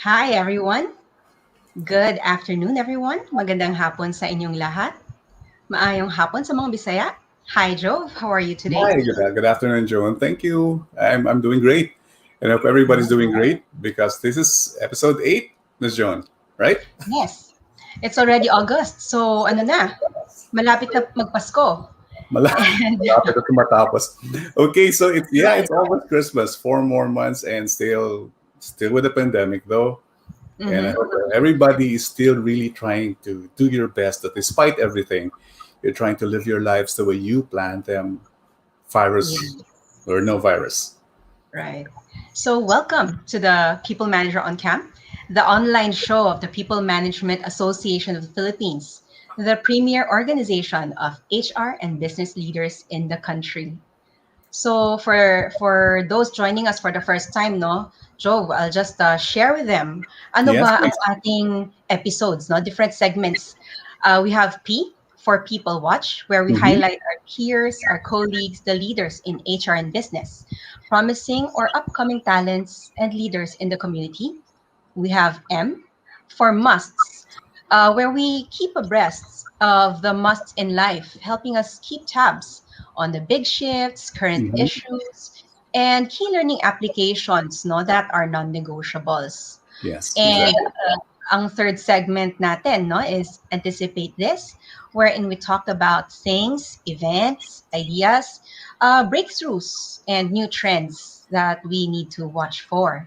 Hi everyone. Good afternoon everyone. Magandang hapon sa inyong lahat. Maayong hapon sa mga Bisaya. Hi Jove, how are you today? Hi, good afternoon, Joan. Thank you. I'm doing great. And I hope everybody's doing great because this is episode 8, Miss Joan, right? Yes. It's already August. So ano na? Malapit na magpasko. And Malapit na tumatapos. Okay, so right. it's almost Christmas. 4 more months and still with the pandemic though. And I Mhm. hope that everybody is still really trying to do your best that despite everything, you're trying to live your lives the way you planned them, Yeah, virus or no virus. right. So welcome to the People Manager on Camp, the online show of the People Management Association of the Philippines, the premier organization of HR and business leaders in the country. So for those joining us for the first time, no, Joe, I'll just share with them. Ano Yes, ba ang please. ating episodes, no? Different segments. We have P for People Watch, where we Mhm. highlight our peers, our colleagues, the leaders in HR and business, promising or upcoming talents and leaders in the community. We have M for musts, where we keep abreast of the musts in life, helping us keep tabs on the big shifts, current Mhm. issues, and key learning applications no, that are non-negotiables. Yes, And exactly. ang third segment natin no, is Anticipate This, wherein we talked about things, events, ideas, breakthroughs, and new trends that we need to watch for.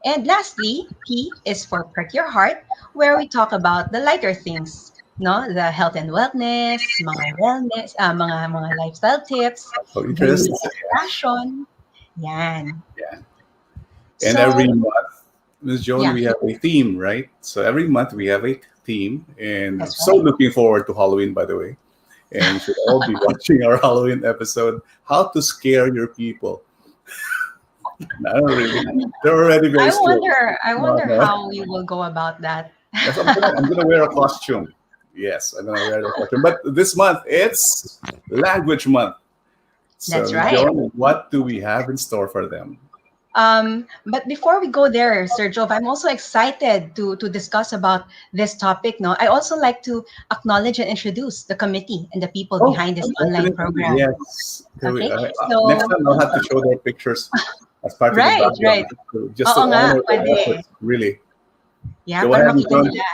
And lastly, P is for Perk Your Heart, where we talk about the lighter things, no? The health and wellness, mga lifestyle tips, So dreams interesting. and passion. Yan. Yeah. And every So, month, Ms. Joan, yeah, we have a theme, right? So every month we have a theme, and I'm that's so right. looking forward to Halloween, by the way. And you should all be watching our Halloween episode, How to Scare Your People. Not really. They're already very scared. I No, wonder no. how you will go about that. Yes, I'm gonna wear a costume. Yes, I'm gonna wear a costume. But this month it's language month. So That's Ms. right. Joan, what do we have in store for them? But before we go there, Sir Jove, I'm also excited to discuss about this topic. No, I also like to acknowledge and introduce the committee and the people Oh, behind this online definitely. program. Yes. Okay, Next so time I'll have to show their pictures as part of the right, right. background just to Oo nga, honor their pwede. efforts. Really. Yeah, Go para ahead, makita John. nila.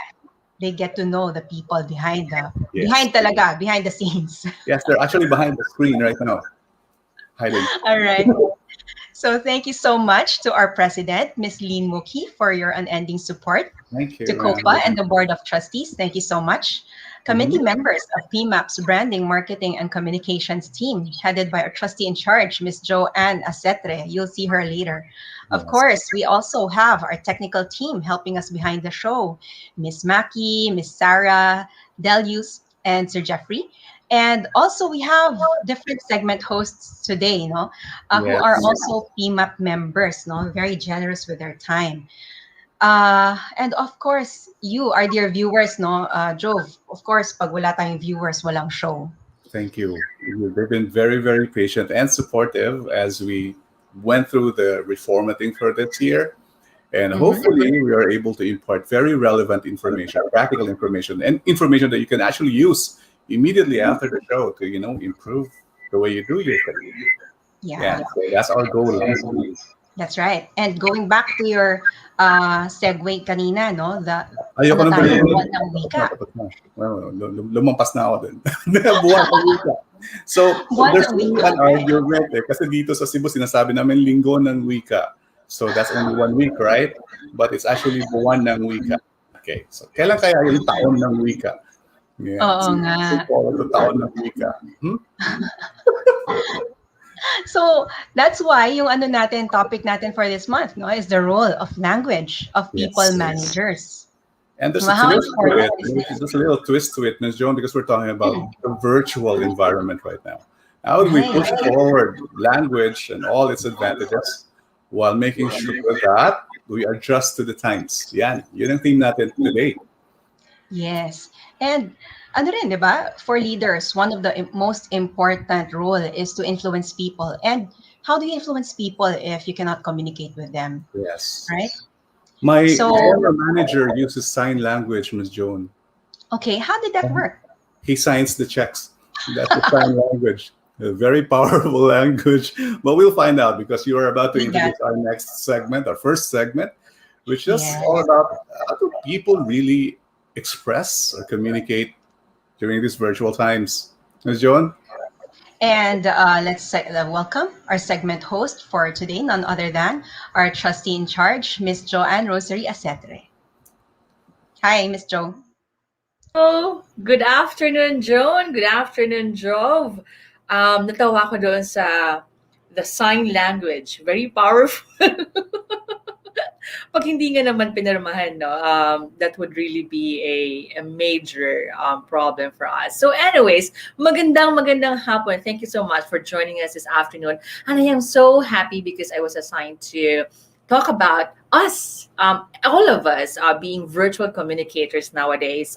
They get to know the people Yes. behind the scenes. Yes, they're actually behind the screen right now, hiding. All right. So thank you so much to our president, Ms. Lynn Muki, for your unending support. Thank To you, COPA ma'am. and the Board of Trustees, thank you so much. Committee Mhm. members of PMAP's Branding, Marketing, and Communications team, headed by our trustee in charge, Ms. Joanne Acetre. You'll see her later. Of Yes. course, we also have our technical team helping us behind the show, Ms. Maki, Ms. Sarah, Delius, and Sir Jeffrey. And also, we have different segment hosts today, who are Yes. also PMAP members, very generous with their time. And of course, you, our dear viewers, Jove, of course, pag wala tayong viewers, walang show. Thank you. They've been very, very patient and supportive as we went through the reformatting for this year. And Mhm. hopefully, we are able to impart very relevant information, practical information, and information that you can actually use immediately after the show to, improve the way you do your thing. Yeah, Yeah, so that's our goal. that's right. And going back to your segue kanina, no, Ayoko ano nang tayo, tuloy. buwan ng wika. Tapos na. Well, lumampas na ako dun. Buwan ng wika. So, Buwan there's ng really wika, an right? argument eh. Kasi dito sa Cebu, sinasabi namin linggo ng wika. So, that's only 1 week, right? But it's actually buwan ng wika. Okay. So, kailan kaya yung taon ng wika? Yeah. Oo So, nga. look forward to taon ng wika. Hmm? So, that's why yung ano natin, topic natin for this month, no, is the role of language of people Yes. managers. And there's a Well, how twist to important it. is this? There's a little twist to it, Ms. Joan, because we're talking about Mm, the virtual environment right now. How do we right. push forward language and all its advantages while making sure that we adjust to the times? Yan, yun ang theme natin today. Yes. And ano rin, di ba? For leaders, one of the most important role is to influence people. And how do you influence people if you cannot communicate with them, Yes. right? My So, former manager uses sign language, Ms. Joan. okay, how did that work? He signs the checks. That's the sign language. A very powerful language. But we'll find out because you are about to We got, introduce our next segment, our first segment, which is all yes. about how do people really express or communicate during these virtual times. Ms. Joan? And welcome our segment host for today, none other than our trustee in charge, Miss Joanne Rosary Acetre. Hi, Miss Jo. Oh, good afternoon, Joan. Good afternoon, Jove. Natawa ko doon sa the sign language. Very powerful. Pag hindi nga naman pinirmahan, no, that would really be a major problem for us. So anyways, magandang hapon. Thank you so much for joining us this afternoon. And I am so happy because I was assigned to talk about us, all of us being virtual communicators nowadays.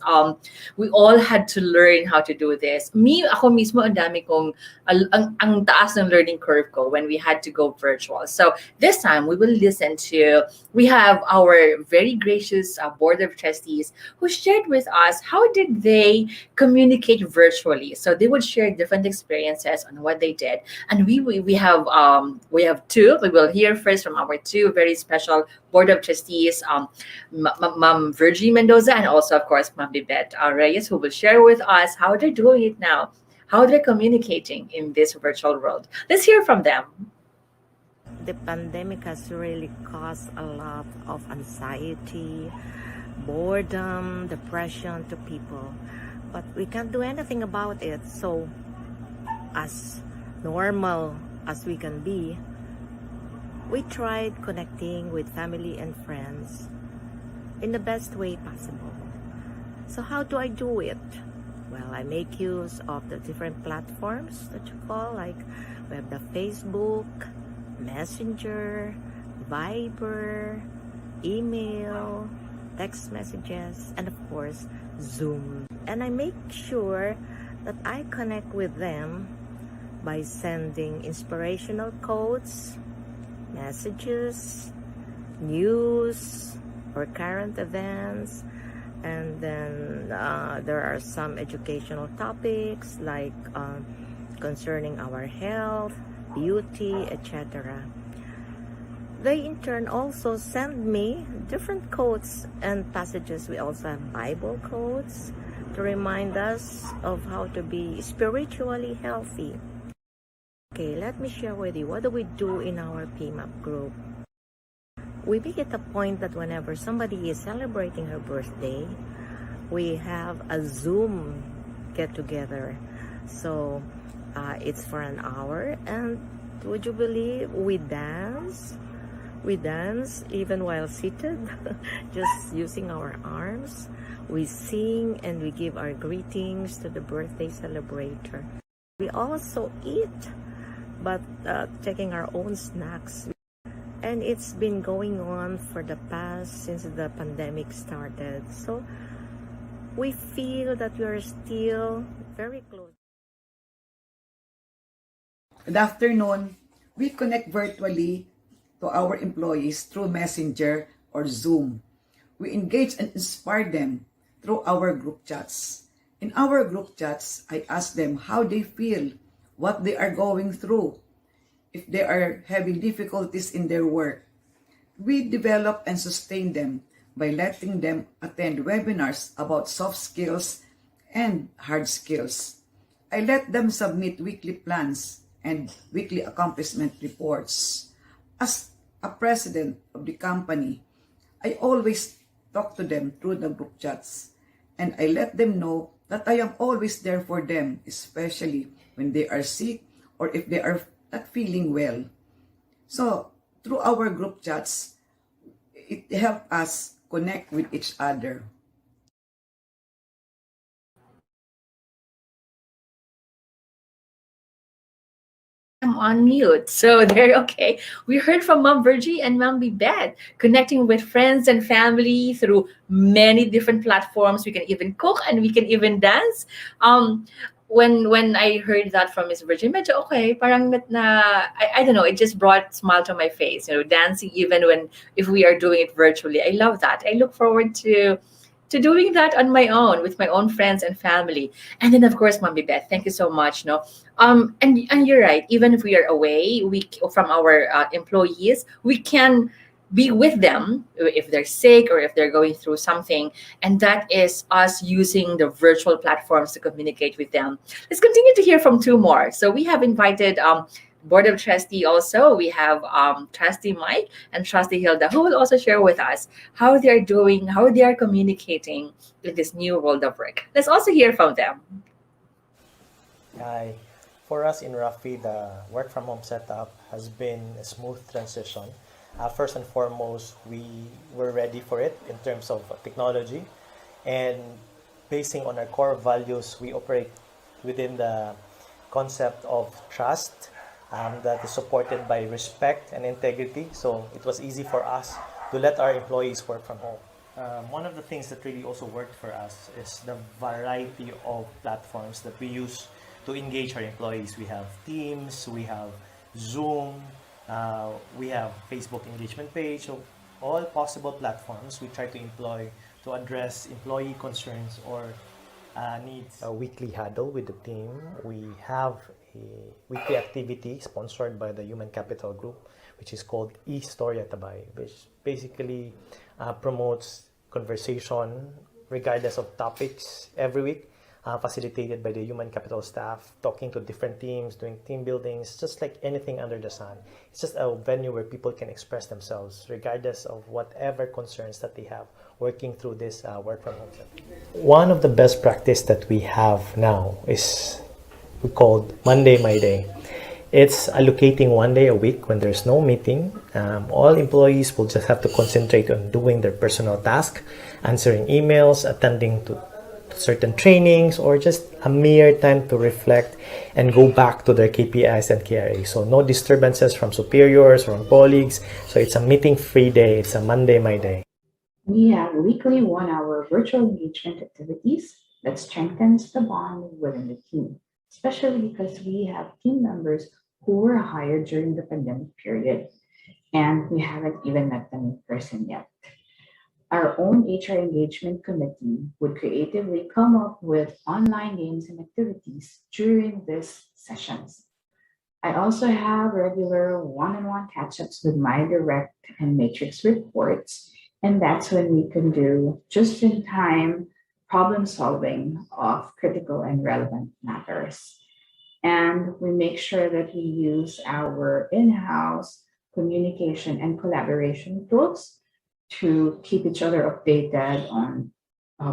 We all had to learn how to do this. Ako mismo, ang dami kong, ang taas ng learning curve ko when we had to go virtual. So this time, we have our very gracious board of trustees who shared with us how did they communicate virtually. So they would share different experiences on what they did. And we have two. We will hear first from our two very special board of trustees, Ma'am Virgie Mendoza, and also, of course, Ma'am Bibet Reyes, who will share with us how they're doing it now, how they're communicating in this virtual world. Let's hear from them. The pandemic has really caused a lot of anxiety, boredom, depression to people. But we can't do anything about it. So, as normal as we can be, we tried connecting with family and friends in the best way possible. So how do I do it? Well, I make use of the different platforms that you call, like we have the Facebook, Messenger, Viber, email, text messages, and of course, Zoom. And I make sure that I connect with them by sending inspirational quotes, messages, news, or current events. And then there are some educational topics like concerning our health, beauty, etc. They in turn also send me different quotes and passages. We also have Bible quotes to remind us of how to be spiritually healthy. Okay, let me share with you, what do we do in our PMAP group? We make it a point that whenever somebody is celebrating her birthday, we have a Zoom get-together. So it's for an hour, and would you believe we dance? We dance even while seated, just using our arms. We sing and we give our greetings to the birthday celebrator. We also eat, but taking our own snacks. And it's been going on for the past, since the pandemic started. So we feel that we are still very close. Good afternoon. We connect virtually to our employees through Messenger or Zoom. We engage and inspire them through our group chats. In our group chats, I ask them how they feel, what they are going through, if they are having difficulties in their work. We develop and sustain them by letting them attend webinars about soft skills and hard skills. I let them submit weekly plans and weekly accomplishment reports. As a president of the company, I always talk to them through the group chats, and I let them know that I am always there for them, especially when they are sick or if they are not feeling well. So, through our group chats, it helps us connect with each other. I'm on mute. So they're okay. We heard from Mom Virgie and Mom Bibet, connecting with friends and family through many different platforms. We can even cook and we can even dance. when I heard that from Miss Virgin, medyo okay, parang I don't know, it just brought smile to my face. Dancing even when if we are doing it virtually, I love that. I look forward to doing that on my own with my own friends and family. And then of course, Mommy Beth, thank you so much. No, and you're right. Even if we are away, we from our employees, we can be with them if they're sick or if they're going through something, and that is us using the virtual platforms to communicate with them. Let's continue to hear from two more. So we have invited board of trustee. Also we have trustee Mike and trustee Hilda, who will also share with us how they are doing, how they are communicating in this new world of work. Let's also hear from them. Hi. For us in Rafi, the work from home setup has been a smooth transition. First and foremost, we were ready for it in terms of technology, and basing on our core values, we operate within the concept of trust that is supported by respect and integrity. So it was easy for us to let our employees work from home. One of the things that really also worked for us is the variety of platforms that we use to engage our employees. We have Teams, we have Zoom, we have Facebook engagement page. So all possible platforms we try to employ to address employee concerns or needs. A weekly huddle with the team. We have a weekly activity sponsored by the Human Capital Group, which is called E-Storya Tabay, which basically promotes conversation regardless of topics every week, facilitated by the human capital staff, talking to different teams, doing team buildings, just like anything under the sun. It's just a venue where people can express themselves regardless of whatever concerns that they have working through this work from home setting. One of the best practice that we have now is we called Monday My Day. It's allocating one day a week when there's no meeting. All employees will just have to concentrate on doing their personal task, answering emails, attending to certain trainings, or just a mere time to reflect and go back to their KPIs and KRA. So no disturbances from superiors or colleagues. So it's a meeting-free day. It's a Monday My Day. We have weekly 1 hour virtual engagement activities that strengthens the bond within the team, especially because we have team members who were hired during the pandemic period, and we haven't even met them in person yet. Our own HR engagement committee would creatively come up with online games and activities during these sessions. I also have regular one-on-one catch-ups with my direct and matrix reports, and that's when we can do just-in-time problem solving of critical and relevant matters. And we make sure that we use our in-house communication and collaboration tools to keep each other updated on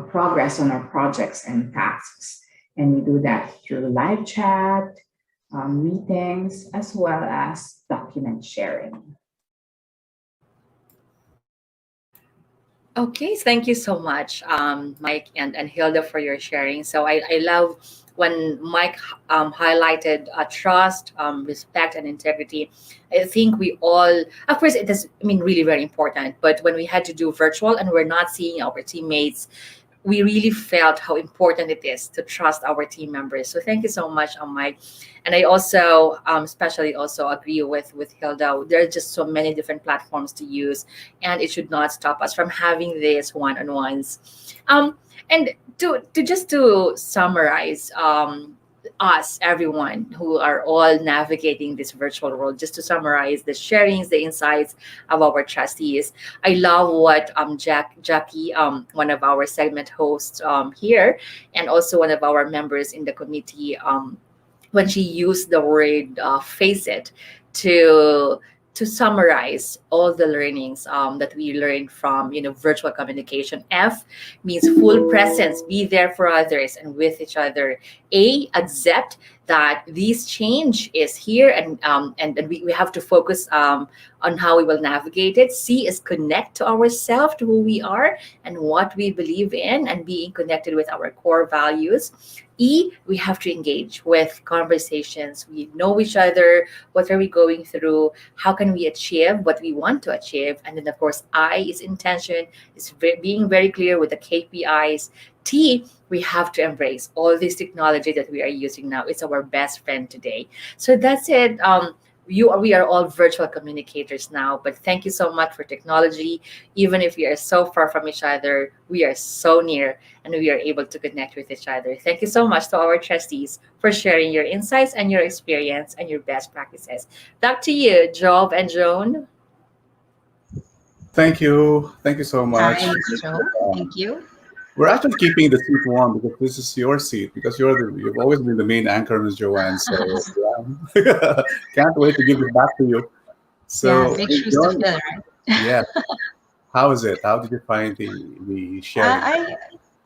progress on our projects and tasks. And we do that through live chat, meetings, as well as document sharing. Okay, thank you so much, Mike and Hilda, for your sharing. So I love when Mike highlighted trust, respect, and integrity. I think we all, of course, it is, I mean, really very important. But when we had to do virtual and we're not seeing our teammates, we really felt how important it is to trust our team members. So thank you so much, Mike. And I also especially also agree with Hilda. There are just so many different platforms to use, and it should not stop us from having these one-on-ones. And to summarize, us, everyone who are all navigating this virtual world, just to summarize the sharings, the insights of our trustees. I love what Jackie, one of our segment hosts here, and also one of our members in the committee, when she used the word face it to summarize all the learnings that we learned from virtual communication. F means full presence, be there for others and with each other. A, accept that this change is here, and we have to focus on how we will navigate it. C is connect to ourselves, to who we are and what we believe in, and being connected with our core values. E, we have to engage with conversations. We know each other. What are we going through? How can we achieve what we want to achieve? And then, of course, I is intention, is being very clear with the KPIs, T, we have to embrace all this technology that we are using now. It's our best friend today. So that's it. We are all virtual communicators now, but thank you so much for technology. Even if we are so far from each other, we are so near and we are able to connect with each other. Thank you so much to our trustees for sharing your insights and your experience and your best practices. Back to you, Job and Joan. Thank you. Thank you so Hi, much. Miss Joe. Thank you. We're actually keeping the seat warm because this is your seat because you've always been the main anchor, Ms. Joanne. So yeah. Can't wait to give it back to you. Yeah, So big shoes to John, fill, right? yeah, how is it? How did you find the sharing? I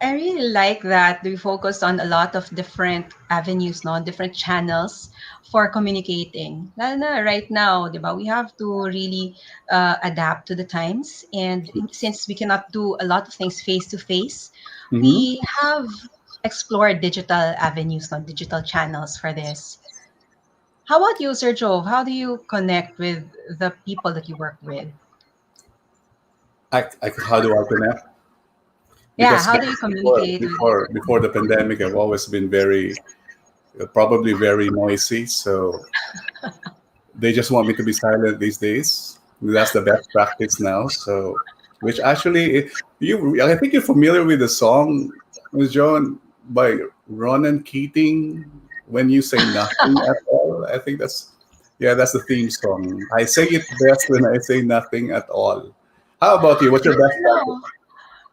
I really like that we focus on a lot of different avenues, no, different channels for communicating. Lalo na right now, di ba, we have to really adapt to the times, and since we cannot do a lot of things face to face, Hmm. we have explored digital avenues, no, digital channels for this. How about you, Sir Jove? How do you connect with the people that you work with? How do I connect? Yeah, Because how do you communicate with? before the pandemic, I've always been probably very noisy. So they just want me to be silent these days. That's the best practice now. So, which actually, I think you're familiar with the song, Ms. Joan, by Ronan Keating, "When You Say Nothing at All." I think that's the theme song. I say it best when I say nothing at all. How about you? What's your But best practice?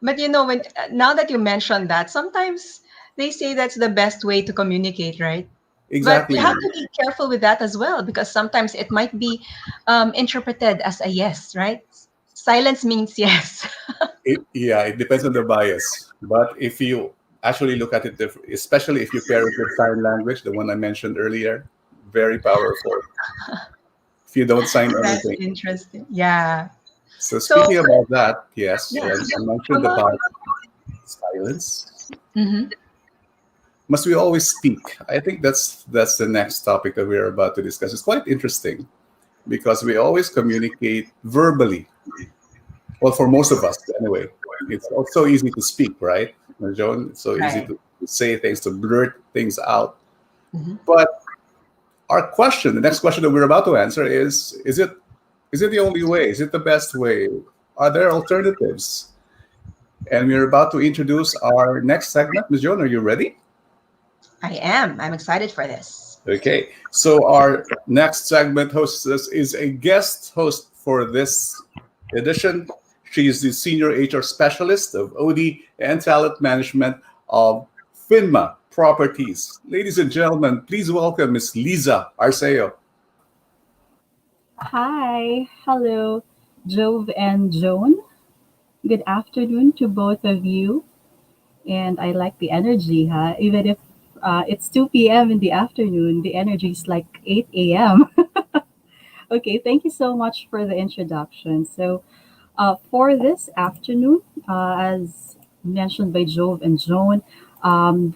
when now that you mentioned that, sometimes they say that's the best way to communicate, right? But you Exactly. have to be careful with that as well because sometimes it might be interpreted as a yes, right? Silence means yes. Yeah, it depends on the bias. But if you actually look at it, especially if you pair it with sign language, the one I mentioned earlier, very powerful. If you don't sign That's anything. interesting. Yeah. So So, speaking about that, yes, yeah. I How mentioned about? about silence. Hmm. Must we always speak? I think that's the next topic that we're about to discuss. It's quite interesting because we always communicate verbally. Well, for most of us, anyway. It's also easy to speak, right, Joan? It's so easy Right. to say things, to blurt things out. Hmm. But the next question that we're about to answer is it the only way? Is it the best way? Are there alternatives? And we're about to introduce our next segment. Ms. Joan, are you ready? I am. I'm excited for this. Okay. So our next segment hostess is a guest host for this edition. She is the senior HR specialist of OD and talent management of FINMA Properties. Ladies and gentlemen, please welcome Ms. Liza Arceo. Hi, hello, Jove and Joan. Good afternoon to both of you. And I like the energy, huh? Even if it's 2 p.m. in the afternoon, the energy is like 8 a.m. Okay, thank you so much for the introduction. So, for this afternoon, as mentioned by Jove and Joan,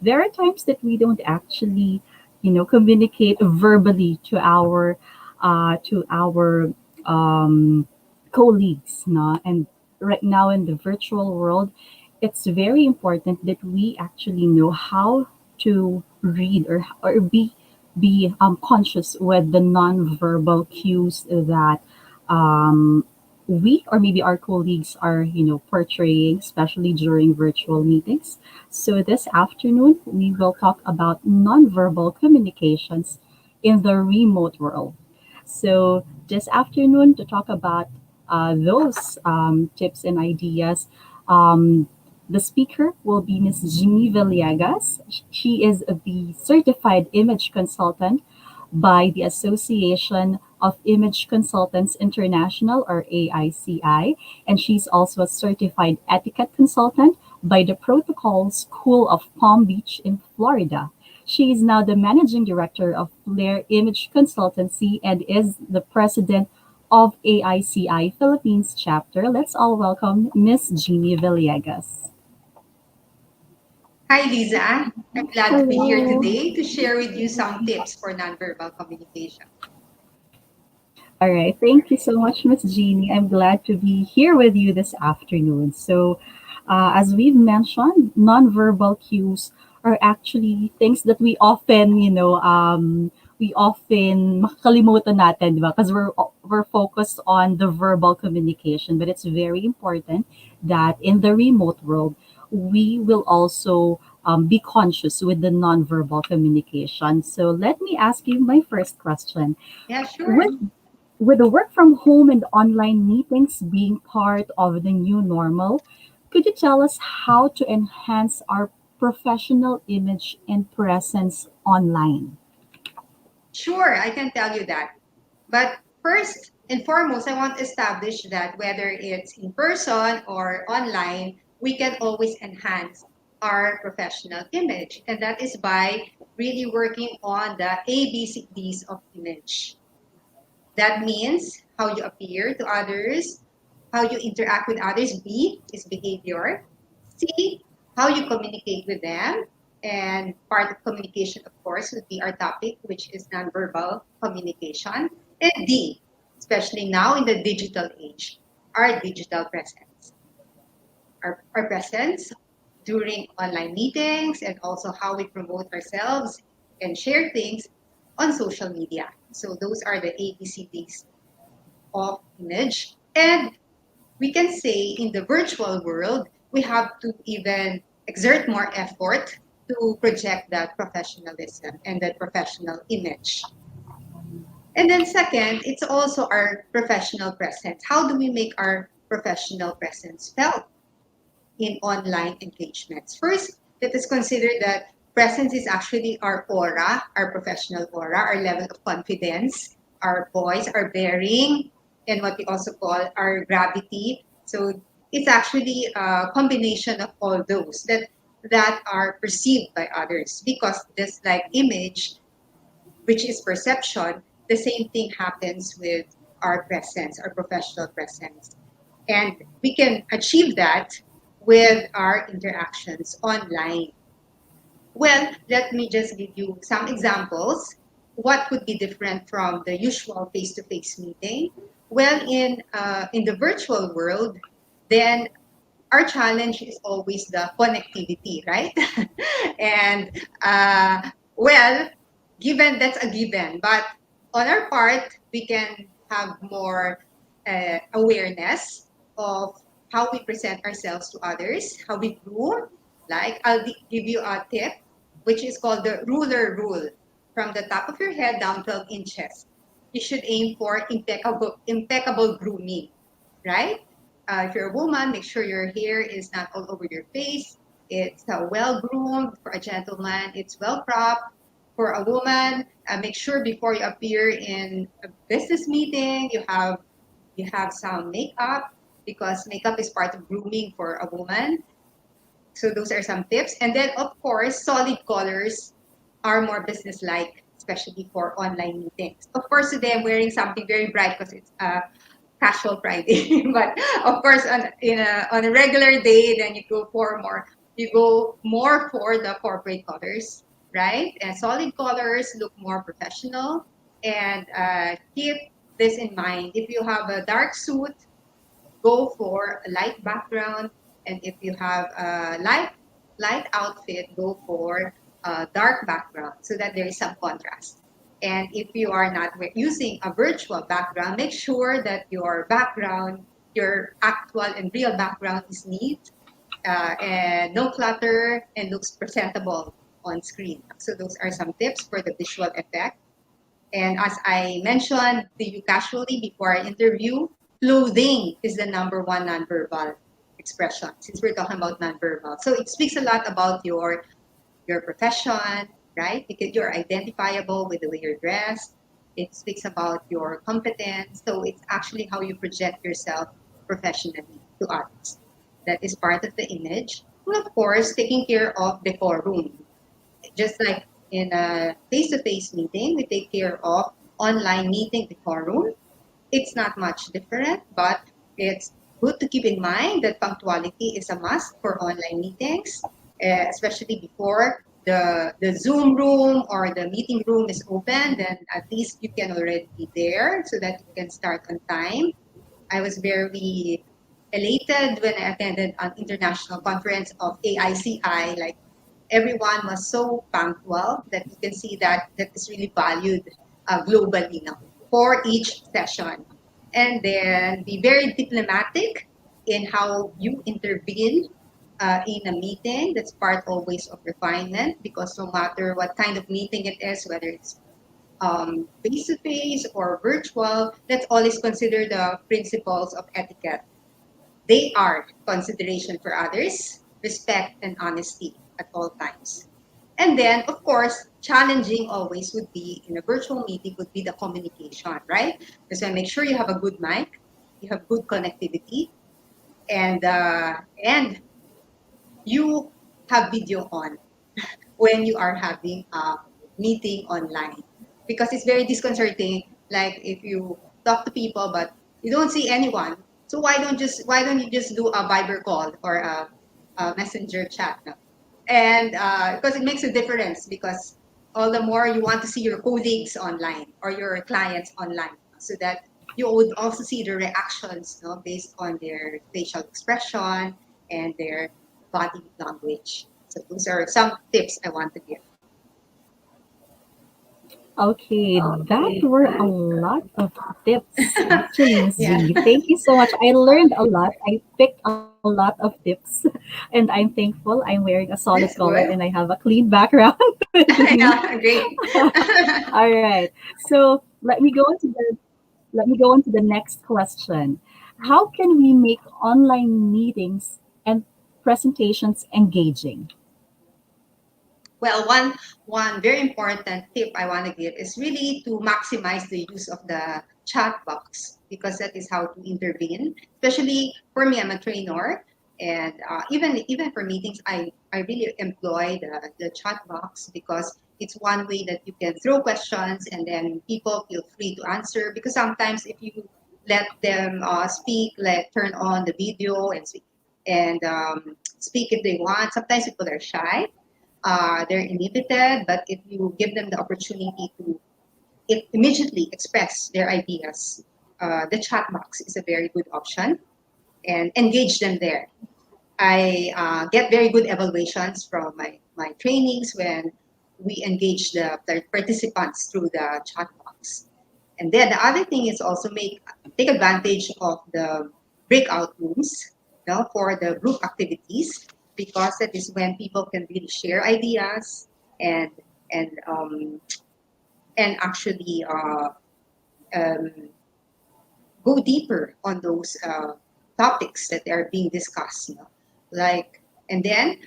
there are times that we don't actually, communicate verbally to our um, colleagues, no? And right now in the virtual world, it's very important that we actually know how to read or be conscious with the nonverbal cues that um, we or maybe our colleagues are portraying, especially during virtual meetings. So this afternoon we will talk about nonverbal communications in the remote world. So this afternoon to talk about those tips and ideas, um, the speaker will be Ms. Jimmy Villegas. She is the certified image consultant by the Association of Image Consultants International, or AICI, and she's also a certified etiquette consultant by the Protocol School of Palm Beach in Florida. She is now the managing director of Flair Image Consultancy and is the president of AICI Philippines chapter. Let's all welcome Miss Jeannie Villegas. Hi, Lisa. I'm glad to be here Hello. today to share with you some tips for nonverbal communication. All right. Thank you so much, Miss Jeannie. I'm glad to be here with you this afternoon. So, As we've mentioned, nonverbal cues are actually things that we often, we often makakalimutan natin, di ba? Because we're focused on the verbal communication, but it's very important that in the remote world, we will also be conscious with the nonverbal communication. So let me ask you my first question. Yeah, sure. With with the work from home and online meetings being part of the new normal, could you tell us how to enhance our professional image and presence online? Sure, I can tell you that. But first and foremost, I want to establish that whether it's in person or online, we can always enhance our professional image. And that is by really working on the ABCDs of image. That means how you appear to others, how you interact with others. B is behavior. C, how you communicate with them. And part of communication, of course, would be our topic, which is nonverbal communication. And D, especially now in the digital age, our digital presence. Our presence during online meetings and also how we promote ourselves and share things on social media. So those are the ABCDs of image. And we can say in the virtual world, we have to even exert more effort to project that professionalism and that professional image. And then second, it's also our professional presence. How do we make our professional presence felt in online engagements? First, let us consider that presence is actually our aura, our professional aura, our level of confidence, our voice, our bearing, and what we also call our gravity. So it's actually a combination of all those that are perceived by others, because this like image, which is perception, the same thing happens with our presence, our professional presence. And we can achieve that with our interactions online. Well, let me just give you some examples. What could be different from the usual face-to-face meeting? Well, in the virtual world, then our challenge is always the connectivity, right? And well, given that's a given, but on our part, we can have more awareness of how we present ourselves to others, how we grow. Like give you a tip, which is called the ruler rule. From the top of your head down 12 inches, you should aim for impeccable grooming, right? If you're a woman, make sure your hair is not all over your face. It's well groomed. For a gentleman, it's well cropped. For a woman, make sure before you appear in a business meeting, you have some makeup, because makeup is part of grooming for a woman. So those are some tips. And then, of course, solid colors are more business-like, especially for online meetings. Of course, today I'm wearing something very bright because it's casual Friday. But of course, on a regular day, then you go more for the corporate colors, right? And solid colors look more professional. And keep this in mind. If you have a dark suit, go for a light background, and if you have a light outfit, go for a dark background so that there is some contrast. And if you are not using a virtual background, make sure that your background, your actual and real background, is neat and no clutter and looks presentable on screen. So those are some tips for the visual effect. And as I mentioned to you casually before our interview, clothing is the number one nonverbal expression, since we're talking about nonverbal. So it speaks a lot about your profession, right? Because you're identifiable with the way you're dressed. It speaks about your competence. So it's actually how you project yourself professionally to others. That is part of the image. And of course, taking care of decorum. Just like in a face-to-face meeting, we take care of online meeting decorum. It's not much different, but it's good to keep in mind that punctuality is a must for online meetings, especially before the Zoom room or the meeting room is open. Then at least you can already be there so that you can start on time. I was very elated when I attended an international conference of AICI. Like everyone was so punctual that you can see that that is really valued globally now for each session. And then be very diplomatic in how you intervene in a meeting. That's part always of refinement because no matter what kind of meeting it is, whether it's face to face or virtual, let's always consider the principles of etiquette. They are consideration for others, respect, and honesty at all times. And then, of course, challenging always would be in a virtual meeting would be the communication, right? So make sure you have a good mic, you have good connectivity, and you have video on when you are having a meeting online because it's very disconcerting. Like if you talk to people but you don't see anyone, so why don't you just do a Viber call or a messenger chat? No? And because it makes a difference because all the more you want to see your colleagues online or your clients online so that you would also see the reactions, no, based on their facial expression and their body language. So those are some tips I want to give. Okay, that were a lot of tips, actually, Miss Yeah. Z. Thank you so much. I learned a lot. I picked a lot of tips, and I'm thankful. I'm wearing a solid That's color and I good. have a clean background with me. Yeah, great. All right. So let me go on to the next question. How can we make online meetings and presentations engaging? Well, one very important tip I want to give is really to maximize the use of the chat box because that is how to intervene. Especially for me, I'm a trainer, and even for meetings, I really employ the chat box because it's one way that you can throw questions and then people feel free to answer. Because sometimes if you let them speak, let turn on the video and speak and speak if they want, sometimes people are shy, they're inhibited, but if you give them the opportunity to immediately express their ideas, the chat box is a very good option and engage them there. I get very good evaluations from my trainings when we engage the participants through the chat box. And then the other thing is also take advantage of the breakout rooms, you know, for the group activities because that is when people can really share ideas and and um, and actually um, go deeper on those topics that are being discussed. You know? Like and then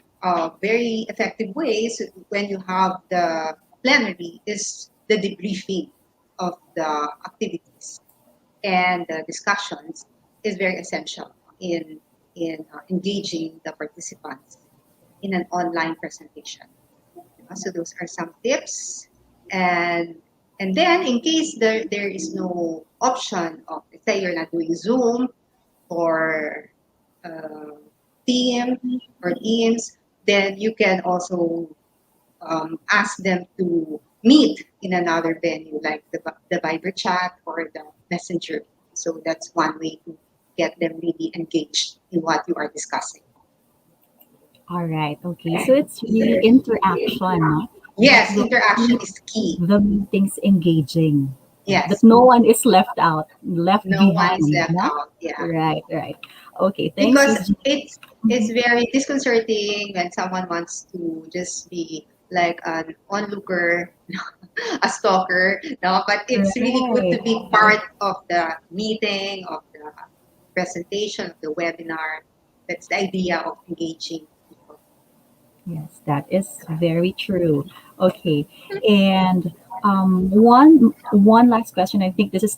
very effective ways when you have the plenary is the debriefing of the activities and the discussions is very essential in engaging the participants in an online presentation. So those are some tips, and and then in case there is no option of let's say you're not doing Zoom or uh, Team or Teams, then you can also ask them to meet in another venue like the Viber chat or the Messenger. So that's one way to get them really engaged in what you are discussing. All right. Okay. So it's really interaction, no? That Yes, will interaction keep is key. the meetings engaging. That Yes, no one is left out, left no one is behind, left no? out. Yeah, Right, right. Okay, thanks, because Miss G. it's Mhm. very disconcerting when someone wants to just be like an onlooker, a stalker. No, but it's really good Right. to be part of the meeting, of the presentation, of the webinar. That's the idea of engaging people. Yes, that is very true. Okay, and one last question. I think this is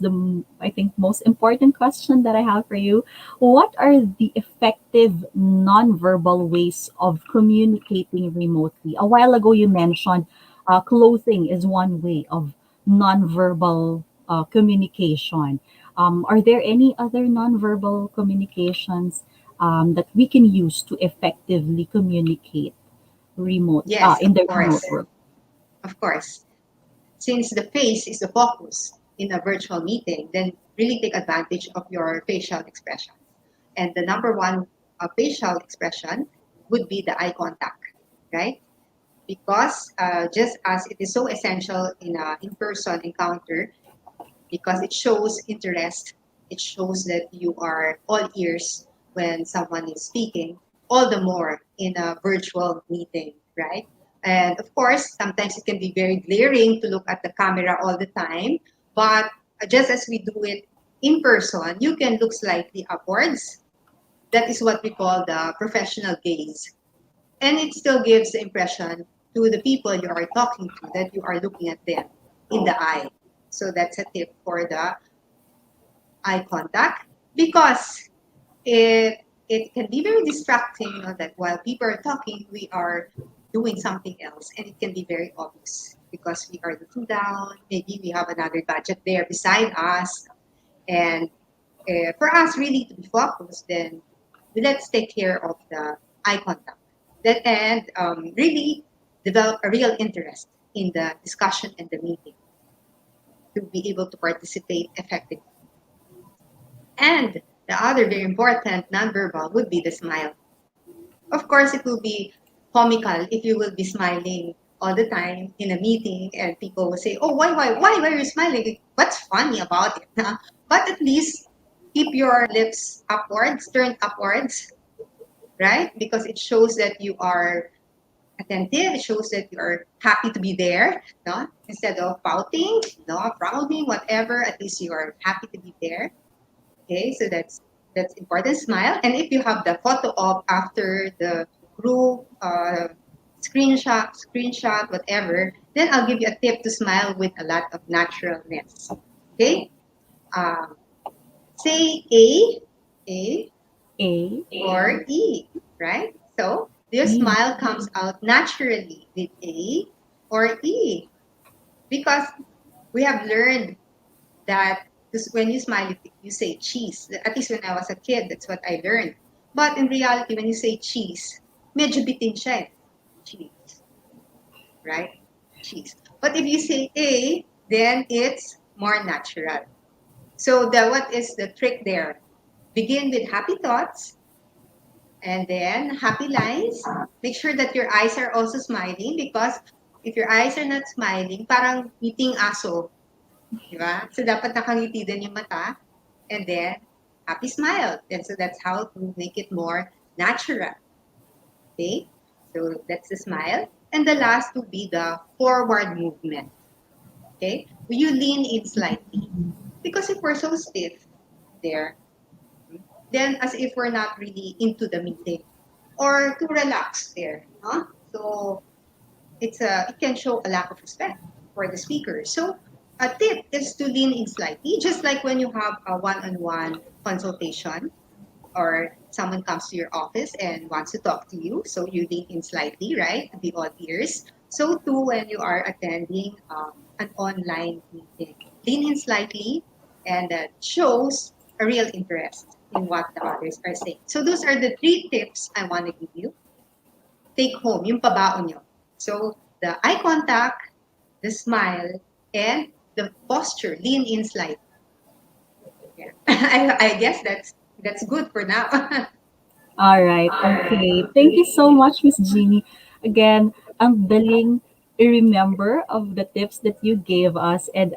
I think most important question that I have for you. What are the effective nonverbal ways of communicating remotely? A while ago, you mentioned clothing is one way of nonverbal communication. Are there any other nonverbal communications that we can use to effectively communicate? Yes, In the remote world? of course. Since the face is the focus in a virtual meeting, then really take advantage of your facial expression. And the number one facial expression would be the eye contact, right? Because just as it is so essential in an in-person encounter, because it shows interest, it shows that you are all ears when someone is speaking, all the more in a virtual meeting, right? And of course, sometimes it can be very glaring to look at the camera all the time, but just as we do it in person, you can look slightly upwards. That is what we call the professional gaze. And it still gives the impression to the people you are talking to that you are looking at them in the eye. So that's a tip for the eye contact, because it can be very distracting, that while people are talking, we are doing something else, and it can be very obvious because we are looking down. Maybe we have another gadget there beside us, and for us really to be focused, then let's take care of the eye contact that and really develop a real interest in the discussion and the meeting to be able to participate effectively. And the other very important nonverbal would be the smile. Of course, it will be comical if you will be smiling all the time in a meeting and people will say, "Oh, why are you smiling? What's funny about it?" But at least keep your lips upwards, turned upwards, right? Because it shows that you are attentive. It shows that you are happy to be there, no? Instead of pouting, no, frowning, whatever. At least you are happy to be there. Okay, so that's important. Smile, and if you have the photo op after the group screenshot, whatever, then I'll give you a tip to smile with a lot of naturalness. Okay, um, say a A, or e, right? So your E, smile comes out naturally with a or e, because we have learned that because when you smile, you say cheese. At least when I was a kid, that's what I learned. But in reality, when you say cheese, medyo bitin siya eh. Cheese, right? Cheese. But if you say A, then it's more natural. So what is the trick there? Begin with happy thoughts and then happy lines. Make sure that your eyes are also smiling, because if your eyes are not smiling, parang eating aso. Di ba? So, dapat nakangiti din yung mata. And then, happy smile. And so, that's how to make it more natural. Okay? So, that's the smile. And the last would be the forward movement. Okay? You lean in slightly. Because if we're so stiff there, then as if we're not really into the meeting or too relaxed there. Huh? So, it can show a lack of respect for the speaker. So a tip is to lean in slightly, just like when you have a one-on-one consultation or someone comes to your office and wants to talk to you. So you lean in slightly, right, to be all ears. So too when you are attending an online meeting, lean in slightly, and that shows a real interest in what the others are saying. So those are the three tips I want to give you. Take home, yung pabaon nyo. So the eye contact, the smile, and the posture, lean in slightly. Yeah. I guess that's good for now. all right. Okay. Thank you so much, Miss Jeannie. Again, ang daling remember of the tips that you gave us, and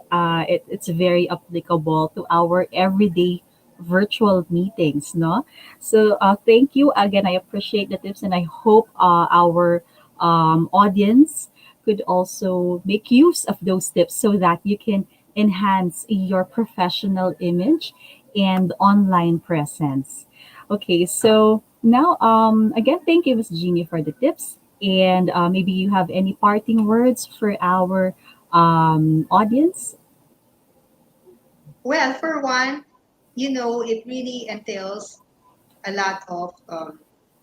it's very applicable to our everyday virtual meetings, no? So thank you again. I appreciate the tips, and I hope our audience could also make use of those tips so that you can enhance your professional image and online presence. Okay, so now, again, thank you, Ms. Jeannie, for the tips. And maybe you have any parting words for our audience? Well, for one, it really entails a lot of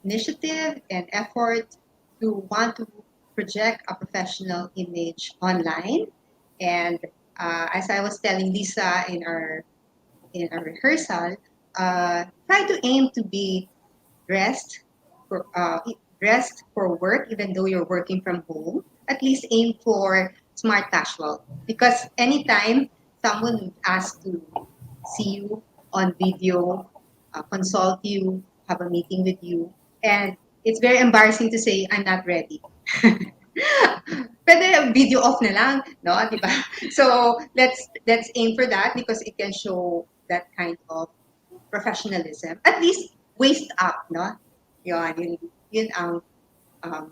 initiative and effort to want to project a professional image online. And as I was telling Lisa in our rehearsal, try to aim to be dressed dressed for work, even though you're working from home. At least aim for smart casual, because anytime someone would ask to see you on video consult you, have a meeting with you, and it's very embarrassing to say I'm not ready. Pwede video off na lang, no? Di ba? So let's aim for that because it can show that kind of professionalism. At least waist up, no? Yun ang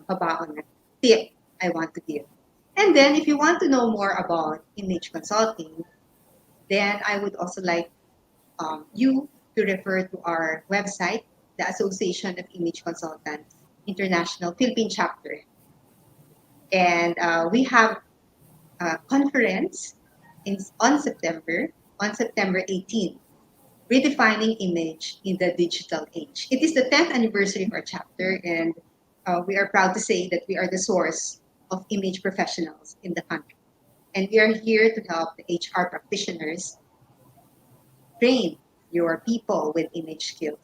habaon na tip I want to give. And then if you want to know more about image consulting, then I would also like you to refer to our website, the Association of Image Consultants International Philippine Chapter. And we have a conference on September 18th, Redefining Image in the Digital Age. It is the 10th anniversary of our chapter, and we are proud to say that we are the source of image professionals in the country. And we are here to help the HR practitioners train your people with image skills.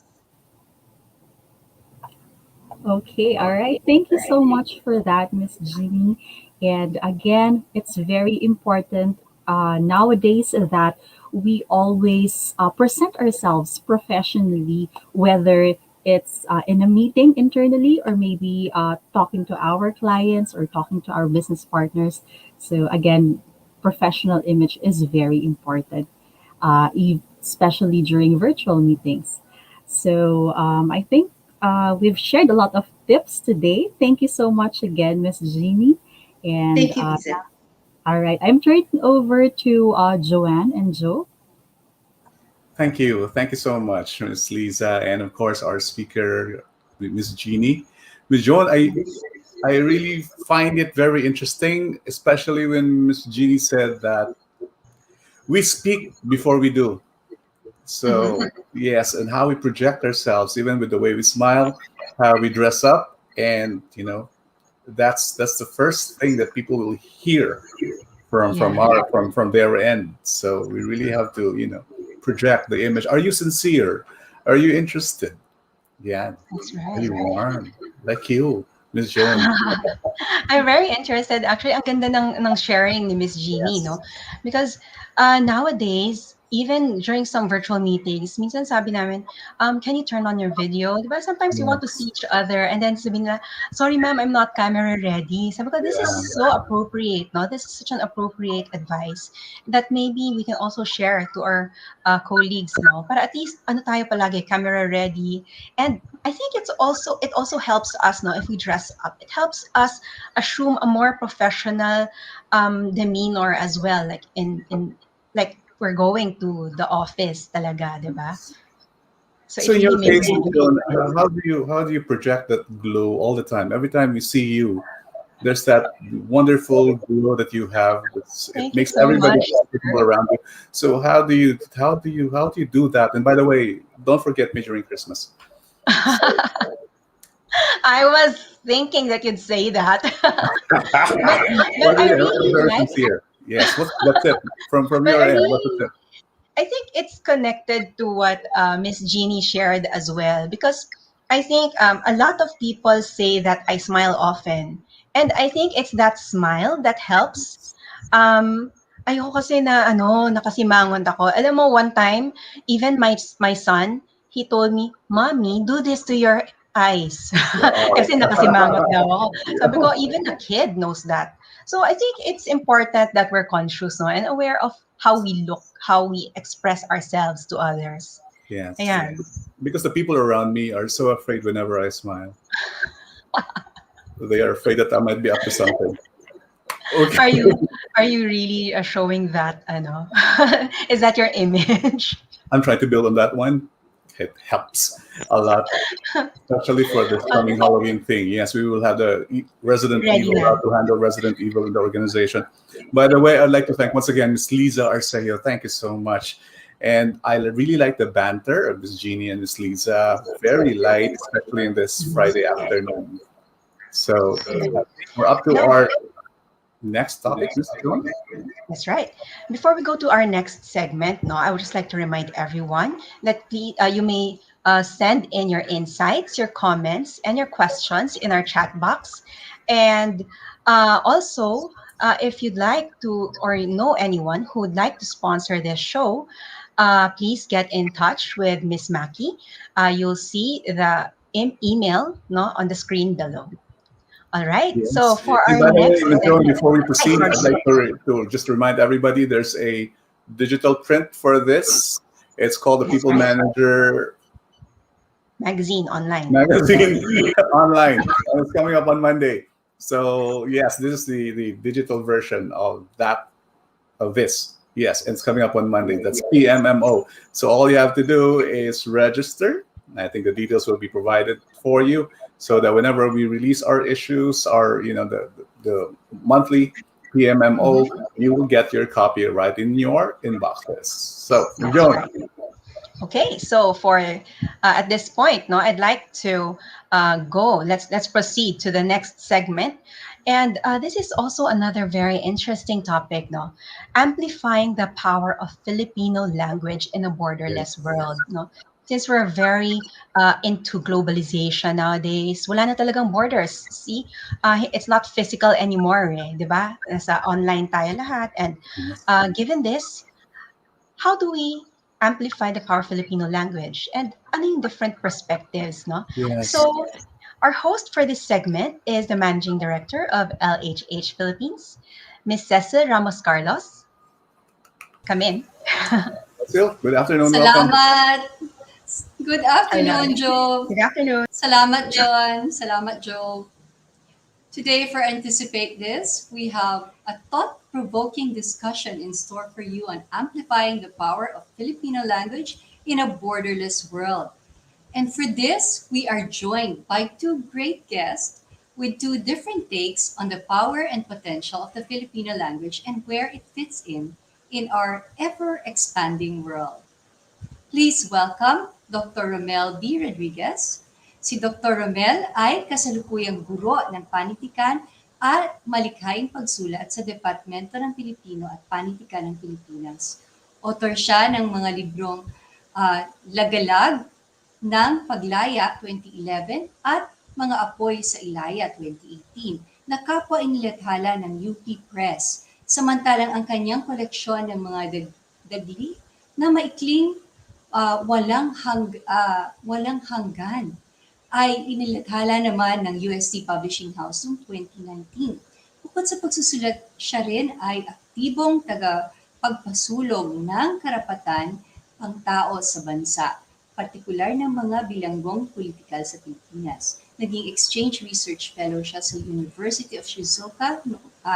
Okay, all right. Thank you so much for that, Miss Jeannie. And again, it's very important nowadays that we always present ourselves professionally, whether it's in a meeting internally or maybe talking to our clients or talking to our business partners. So again, professional image is very important, especially during virtual meetings. So I think we've shared a lot of tips today. Thank you so much again, Miss Jeannie. And Thank you, Lisa. all right, I'm turning over to Joanne and Joe. Thank you. Thank you so much, Ms. Lisa, and of course our speaker, Ms. Jeannie. Ms. Joan, I really find it very interesting, especially when Ms. Jeannie said that we speak before we do. So yes, and how we project ourselves, even with the way we smile, how we dress up, and that's the first thing that people will hear from Yeah. from their end. So we really have to project the image. Are you sincere? Are you interested? Yeah, That's really right. warm, like you, Miss Joan. I'm very interested. Actually, ang ganda ng sharing ni Miss Jeannie, Yes. no? Because nowadays, even during some virtual meetings, minsan sabi namin, can you turn on your video? Diba? Sometimes you want to see Yes. each other and then sabi nila, sorry ma'am, I'm not camera ready. Sabi ko, this is Yeah. so appropriate, no? This is such an appropriate advice that maybe we can also share to our colleagues, no? Para at least, ano tayo palagi, camera ready. And I think it also helps us, no, if we dress up. It helps us assume a more professional demeanor as well, like in like we're going to the office talaga, 'di ba? So So it in really your makes case, a Miss difference. Joan, how do you project that glow all the time? Every time we see you, there's that wonderful glow that you have. It Thank you makes so everybody much, comfortable sir. around you. So how do you do that? And by the way, don't forget me during Christmas. So, I was thinking that you'd say that. but but well, I yeah, I'm really very like sincere. Yes. What's it from but your I end? What's really it? I think it's connected to what Miss Jeannie shared as well, because I think a lot of people say that I smile often, and I think it's that smile that helps. Um, Ayoko kasi na nakasimangot ako. Alam mo, one time, even my son, he told me, "Mommy, do this to your eyes." Wow. Kasi nakasimangot daw ako. Sabi ko, even a kid knows that. So I think it's important that we're conscious, no, and aware of how we look, how we express ourselves to others. Yes. Ayan. Because the people around me are so afraid whenever I smile. They are afraid that I might be up to something. Okay. Are you are you really showing that is that your image? I'm trying to build on that one. It helps a lot, especially for this coming Okay. Halloween thing. Yes, we will have the Resident Ready Evil, na. how to handle Resident Evil in the organization. By the way, I'd like to thank once again Miss Lisa Arceo. Thank you so much. And I really like the banter of Miss Jeannie and Miss Lisa. Very light, especially in this Friday afternoon. So I think we're up to Now, our next topic, Miss Joan. that's right. Before we go to our next segment, no, I would just like to remind everyone that you may send in your insights, your comments, and your questions in our chat box. And also, if you'd like to or know anyone who would like to sponsor this show, please get in touch with Miss Maki. You'll see the email no, on the screen below. All right. So Yes. for And our by the way, next Ms. Joan, segment, before we hi, proceed, sorry. I'd like to just remind everybody there's a digital print for this. It's called the That's People right. Manager Magazine online. magazine online. And it's coming up on Monday. So yes, this is the digital version of that of this. Yes, and it's coming up on Monday. That's PMMO. So all you have to do is register. I think the details will be provided for you so that whenever we release our issues, our the monthly PMMO, you will get your copy right in your inboxes. So That's Joan, right. Okay, so for at this point, no, I'd like to go. Let's proceed to the next segment, and this is also another very interesting topic, no, amplifying the power of Filipino language in a borderless world, no. Since we're very into globalization nowadays, wala na talagang borders. See, it's not physical anymore, eh, di ba? Nasa online tayo lahat, and given this, how do we amplify the power of Filipino language and ano yung different perspectives, no? yes. So, our host for this segment is the Managing Director of LHH Philippines, Miss Cecil Ramos Carlos. Come in. Sil, good afternoon. Welcome. Salamat. Good Hello. afternoon, Joe. Good afternoon. Salamat, John. Salamat, Joe. Today, for Anticipate This, we have a thought-provoking discussion in store for you on amplifying the power of Filipino language in a borderless world. And for this, we are joined by two great guests with two different takes on the power and potential of the Filipino language and where it fits in our ever-expanding world. Please welcome Dr. Romel B. Rodriguez. Si Dr. Romel ay kasalukuyang guro ng panitikan at malikhaing pagsulat sa Departamento ng Pilipino at Panitikan ng Pilipinas. Author siya ng mga librong Lagalag ng Paglaya 2011 at Mga Apoy sa Ilaya 2018 na kapwa inilathala ng UP Press. Samantalang ang kanyang koleksyon ng mga dagli na maikling walang hanggan ay inilathala naman ng UST Publishing House noong 2019. Bukod sa pagsusulat, siya rin ay aktibong tagapagpasulong ng karapatan pangtao sa bansa, partikular ng mga bilanggong politikal sa Pilipinas. Naging Exchange Research Fellow siya sa University of Shizuoka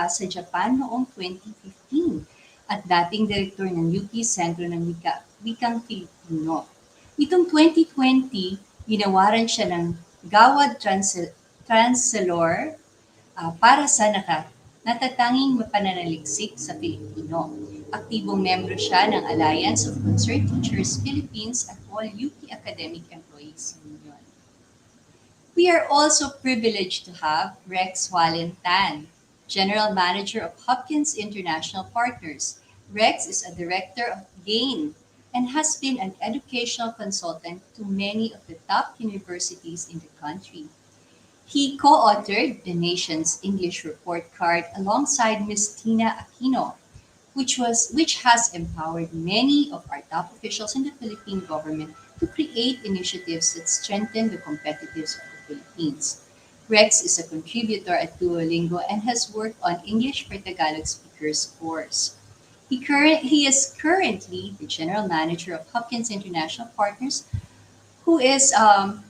sa Japan noong 2015 at dating direktor ng UP Sentro ng Wikang Filipino. Nitong 2020, ginawaran siya ng Gawad Translator para sa natatanging pananaliksik sa Filipino. Aktibong membro siya ng Alliance of Concerned Teachers Philippines at all UP Academic Employees Union. We are also privileged to have Rex Walentan, General Manager of Hopkins International Partners. Rex is a director of GAIN and has been an educational consultant to many of the top universities in the country. He co-authored the nation's English report card alongside Ms. Tina Aquino, which has empowered many of our top officials in the Philippine government to create initiatives that strengthen the competitiveness of the Philippines. Rex is a contributor at Duolingo and has worked on English for Tagalog speakers course. He is currently the general manager of Hopkins International Partners, who is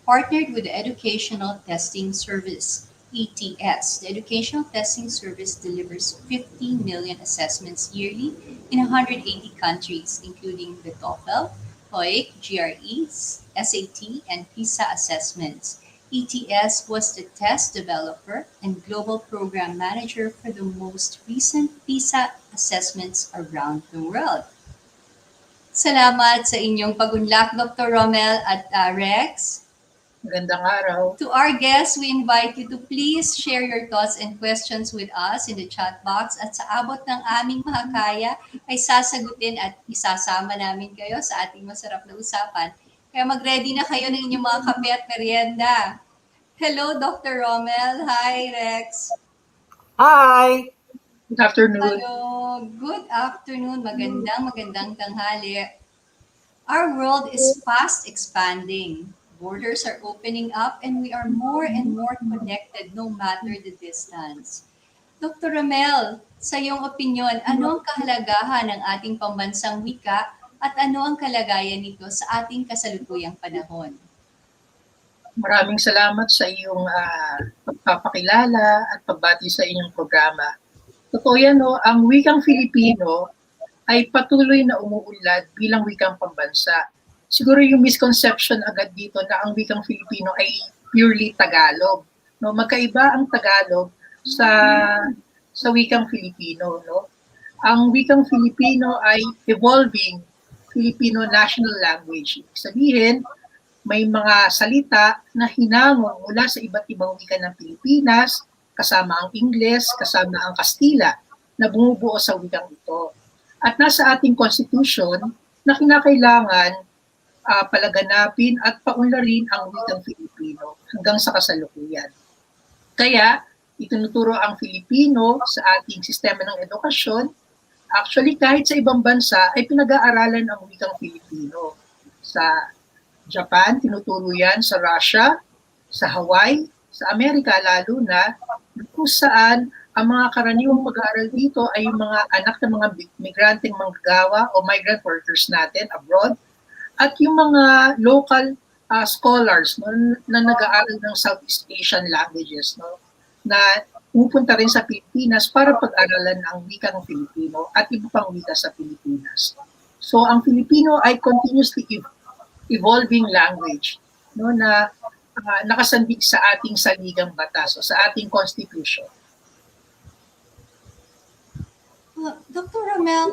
partnered with the Educational Testing Service, ETS. The Educational Testing Service delivers 50 million assessments yearly in 180 countries, including the TOEFL, TOEIC, GRE, SAT, and PISA assessments. ETS was the test developer and global program manager for the most recent PISA assessments around the world. Salamat sa inyong pagunlak, Dr. Romel at Rex. Magandang araw. To our guests, we invite you to please share your thoughts and questions with us in the chat box at sa abot ng aming makakaya ay sasagutin at isasama namin kayo sa ating masarap na usapan. Kaya mag-ready na kayo ng inyong mga kape at merienda. Hello, Dr. Romel. Hi, Rex. Hi! Good afternoon. Hello. Good afternoon. Magandang tanghali. Our world is fast expanding. Borders are opening up and we are more and more connected no matter the distance. Dr. Ramel, sa iyong opinyon, ano ang kahalagahan ng ating pambansang wika at ano ang kalagayan nito sa ating kasalukuyang panahon? Maraming salamat sa iyong pagpapakilala at pagbati sa inyong programa. Totoo yan, no? Ang wikang Filipino ay patuloy na umuunlad bilang wikang pambansa. Siguro yung misconception agad dito na ang wikang Filipino ay purely Tagalog. No? Magkaiba ang Tagalog sa wikang Filipino. No? Ang wikang Filipino ay evolving Filipino national language. Ibig sabihin, may mga salita na hinango mula sa iba't ibang wika ng Pilipinas, kasama ang Ingles, kasama ang Kastila, na bumubuo sa wikang ito. At nasa ating constitution na kinakailangan palaganapin at paunlarin ang wikang Filipino hanggang sa kasalukuyan. Kaya, itinuturo ang Filipino sa ating sistema ng edukasyon. Actually, kahit sa ibang bansa ay pinag-aaralan ang wikang Filipino. Sa Japan, tinuturo yan, sa Russia, sa Hawaii, sa Amerika lalo na, kung saan ang mga karaniwang mag-aaral dito ay yung mga anak ng mga migranteng manggagawa o migrant workers natin abroad at yung mga local scholars no, na nag-aaral ng Southeast Asian languages no, na pupunta rin sa Pilipinas para pag-aralan ang wika ng Filipino at iba pang wika sa Pilipinas. So ang Filipino ay continuously evolving language no, na nakasandig sa ating saligang batas o sa ating constitution. Dr. Ramel,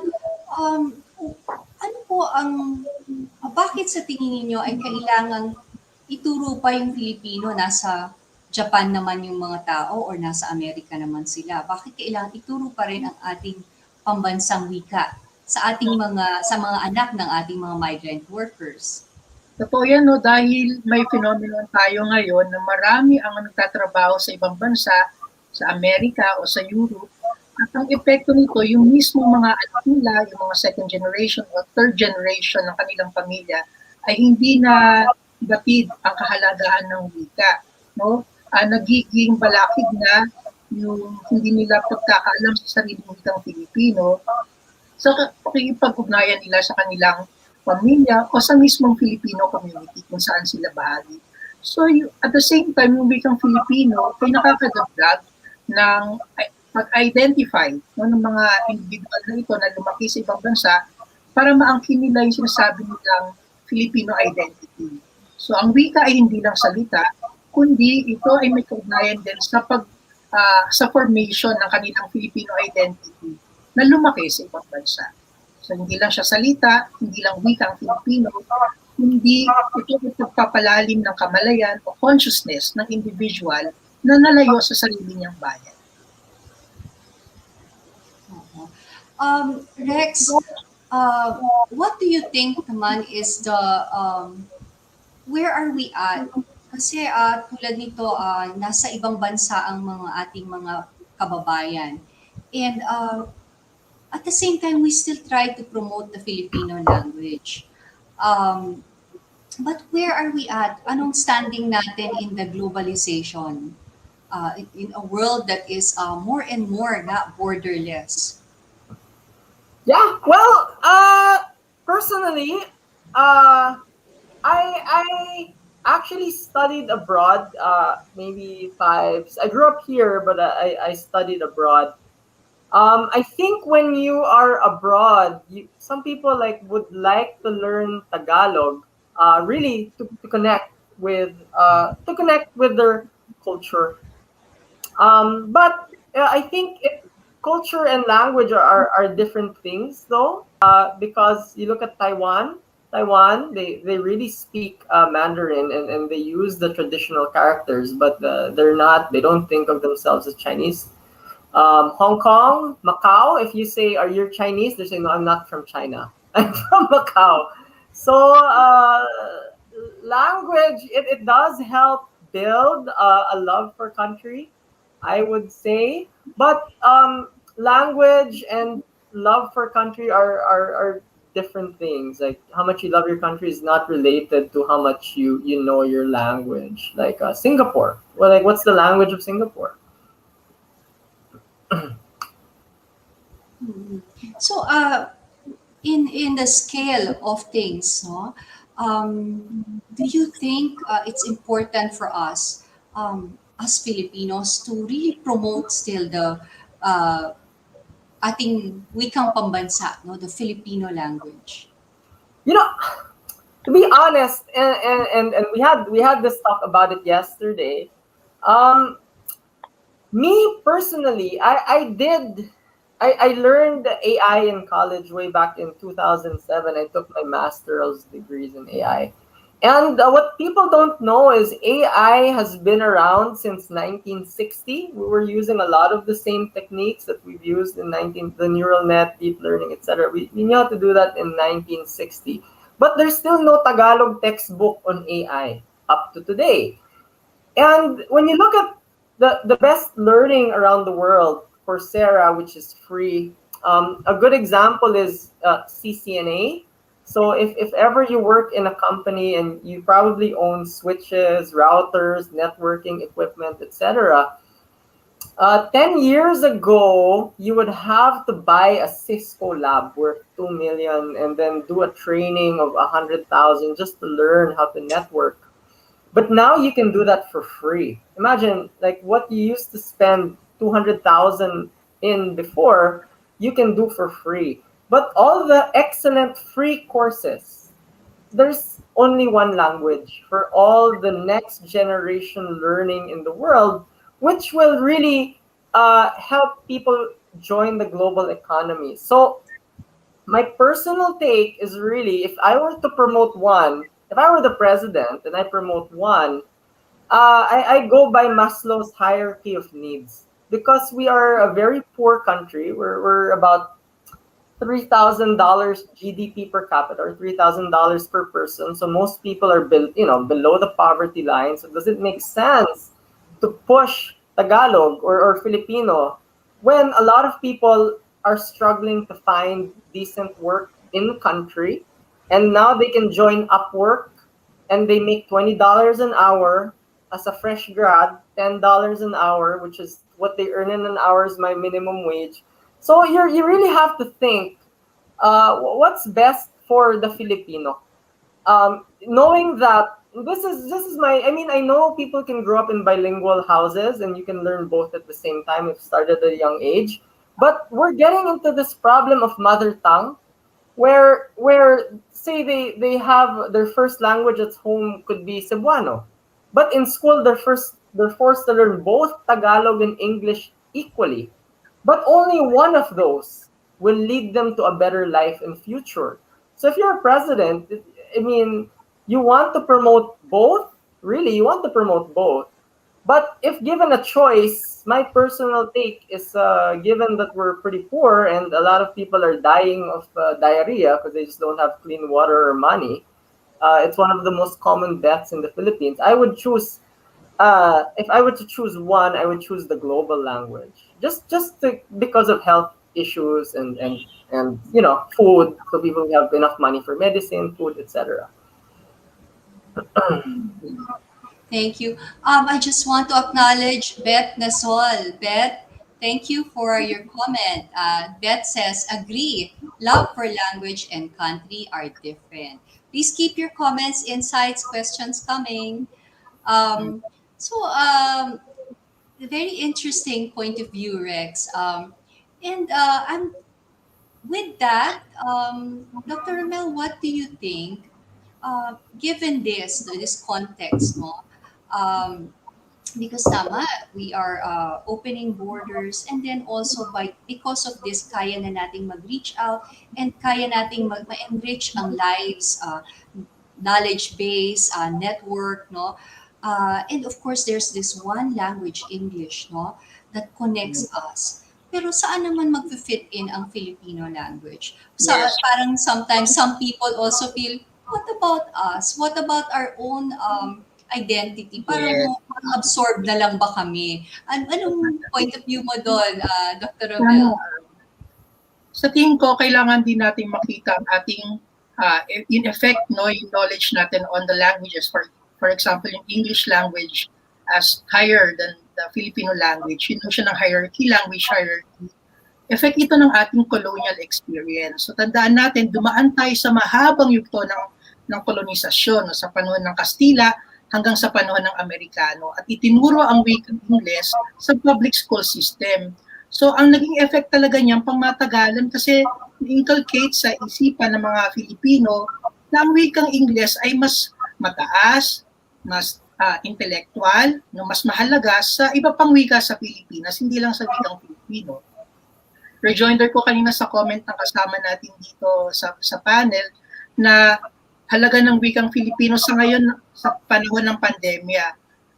ano po bakit sa tingin ninyo ay kailangang ituro pa yung Filipino, nasa Japan naman yung mga tao or nasa Amerika naman sila? Bakit kailangang ituro pa rin ang ating pambansang wika sa mga anak ng ating mga migrant workers? Totoo yan, no? Dahil may phenomenon tayo ngayon na marami ang nagtatrabaho sa ibang bansa, sa Amerika o sa Europe. At ang epekto nito, yung mismo mga anak nila, yung mga second generation o third generation ng kanilang pamilya, ay hindi na batid ang kahalagahan ng wika. No? Nagiging balakid na yung hindi nila pagkakaalam sa sariling wikang Filipino sa pakikipag-ugnayan nila sa kanilang pamilya o sa mismong Filipino community kung saan sila bahagi. So at the same time, yung wikang Filipino ay nakakadagdag ng mag-identify ng mga individual na ito na lumaki sa ibang bansa para maangkin nila yung sinasabi nilang Filipino identity. So ang wika ay hindi lang salita, kundi ito ay may kaugnayan din sa sa formation ng kanilang Filipino identity na lumaki sa ibang bansa. So hindi lang siya salita, hindi lang wika ang Filipino, hindi ito pagpapalalim ng kamalayan o consciousness ng individual na nalayo sa sarili niyang bayan. Rex, what do you think naman is where are we at? Kasi tulad nito, nasa ibang bansa ang ating mga kababayan. And at the same time, we still try to promote the Filipino language. But where are we at? Anong standing natin in the globalization? In a world that is more and more not borderless? Yeah, well, personally, I actually studied abroad, maybe I grew up here, but I studied abroad. I think when you are abroad, some people would like to learn Tagalog, really to connect with their culture. But I think culture and language are different things, though, because you look at Taiwan, they really speak Mandarin and they use the traditional characters, but they don't think of themselves as Chinese. Hong Kong, Macau, if you say, are you Chinese? They say, no, I'm not from China. I'm from Macau. So language, it does help build a love for country, I would say. But language and love for country are different things. Like how much you love your country is not related to how much you know your language. Like Singapore. Well, like what's the language of Singapore? Mhm. So, in the scale of things, no, do you think it's important for us, as Filipinos, to really promote still the uh, ating wikang pambansa, no, the Filipino language? You know, to be honest, and we had this talk about it yesterday. Um, Me personally, I learned AI in college way back in 2007. I took my master's degrees in AI. And what people don't know is AI has been around since 1960. We were using a lot of the same techniques that we've used in the neural net, deep learning, etc. We knew how to do that in 1960. But there's still no Tagalog textbook on AI up to today. And when you look at the best learning around the world, Coursera, which is free, a good example is CCNA. So if ever you work in a company and you probably own switches, routers, networking equipment, etc., 10 years ago, you would have to buy a Cisco lab worth 2 million and then do a training of 100,000 just to learn how to network. But now you can do that for free. Imagine like what you used to spend 200,000 in before, you can do for free. But all the excellent free courses, there's only one language for all the next generation learning in the world, which will really help people join the global economy. So my personal take is really if I were to promote one, if I were the president and I promote one, I go by Maslow's hierarchy of needs because we are a very poor country. We're about $3,000 GDP per capita or $3,000 per person. So most people are below the poverty line. So does it make sense to push Tagalog or Filipino when a lot of people are struggling to find decent work in country and now they can join Upwork and they make $20 an hour as a fresh grad, $10 an hour, which is what they earn in an hour is my minimum wage. So you really have to think what's best for the Filipino. Knowing that this is my I mean I know people can grow up in bilingual houses and you can learn both at the same time if started at a young age, but we're getting into this problem of mother tongue where say they have their first language at home could be Cebuano, but in school they're forced to learn both Tagalog and English equally, but only one of those will lead them to a better life in future. So if you're a president, I mean, you want to promote both, really, you want to promote both. But if given a choice, my personal take is given that we're pretty poor and a lot of people are dying of diarrhea because they just don't have clean water or money, it's one of the most common deaths in the Philippines. I would choose, if I were to choose one, I would choose the global language, because of health issues and food, so people have enough money for medicine, food, etc. Thank you. I just want to acknowledge Beth Nasol. Beth, thank you for your comment. Beth says, agree, love for language and country are different. Please keep your comments, insights, questions coming. Um, so, very interesting point of view, Rex. And I'm with that, Dr. Ramel, what do you think, given this context, no? Um, because tama, we are opening borders, and then also because of this kaya na nating mag-reach out and kaya nating ma-enrich ang lives, knowledge base, network, no? And of course, there's this one language, English, no, that connects us. Pero saan naman mag-fit in ang Filipino language? Yes. Parang sometimes some people also feel, what about us? What about our own identity? Yes. Parang absorb na lang ba kami? Anong point of view mo doon, Dr. Romel? sa tingin ko, kailangan din natin makita ang ating, in effect, no, yung knowledge natin on the languages. For example, yung English language as higher than the Filipino language, yung notion ng hierarchy, language hierarchy, effect ito ng ating colonial experience. So tandaan natin, dumaan tayo sa mahabang yugto ng kolonisasyon, no, sa panahon ng Kastila hanggang sa panahon ng Amerikano, at itinuro ang wikang Ingles sa public school system. So ang naging effect talaga niyan pangmatagalan kasi inculcate sa isipan ng mga Filipino na ang wikang Ingles ay mas mataas, mas intellectual, no, mas mahalaga sa iba pang wika sa Pilipinas, hindi lang sa wikang Filipino. Rejoinder ko kanina sa comment ng kasama natin dito sa panel na halaga ng wikang Filipino sa ngayon sa panahon ng pandemya.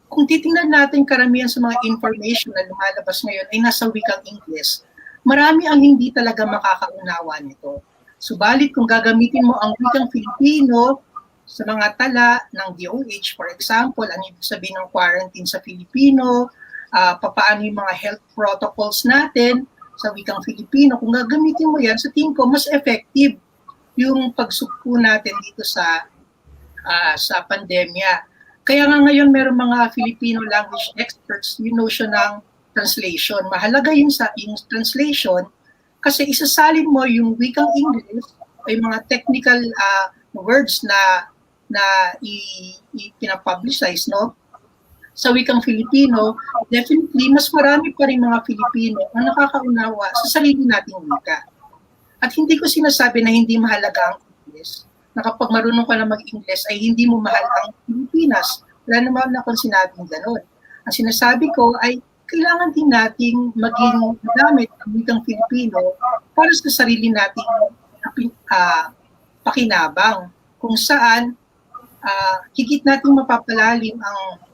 Kung titingnan natin karamihan sa mga information na lumalabas ngayon ay nasa wikang Ingles, marami ang hindi talaga makakaunawa nito. Subalit kung gagamitin mo ang wikang Filipino sa mga tala ng DOH, for example, ano ibig sabihin ng quarantine sa Filipino, papaano yung mga health protocols natin sa wikang Filipino, kung gagamitin mo yan, sa tingin ko, mas effective yung pagsugpo natin dito sa pandemya. Kaya nga ngayon meron mga Filipino language experts yung notion ng translation. Mahalaga yung translation kasi isasalin mo yung wikang English ay mga technical words na pinapublicize, no? Sa wikang Filipino, definitely mas marami pa rin mga Filipino ang nakakaunawa sa sarili nating wika. At hindi ko sinasabi na hindi mahalaga ang English, na kapag marunong ka na mag-English ay hindi mo mahal ang Pilipinas. Wala naman akong sinabing gano'n. Ang sinasabi ko ay kailangan din nating maging gamit ang wikang Filipino para sa sarili nating pakinabang, kung saan higit nating mapapalalim ang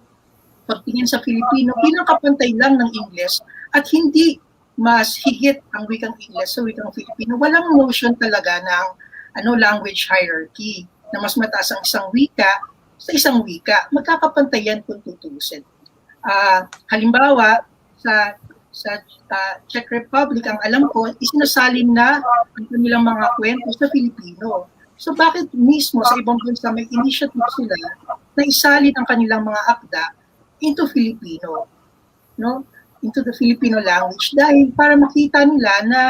pagtingin sa Filipino bilang kapantay lang ng Ingles at hindi mas higit ang wikang Ingles sa wikang Filipino. Walang notion talaga ng language hierarchy na mas mataas ang isang wika sa isang wika. Magkakapantayan kung tutusin. Halimbawa, sa Czech Republic, ang alam ko, isinasalin na ang kanilang mga kwento sa Filipino. So bakit mismo sa ibang bansa may initiative sila na isalin ang kanilang mga akda into Filipino, no? Into the Filipino language, dahil para makita nila na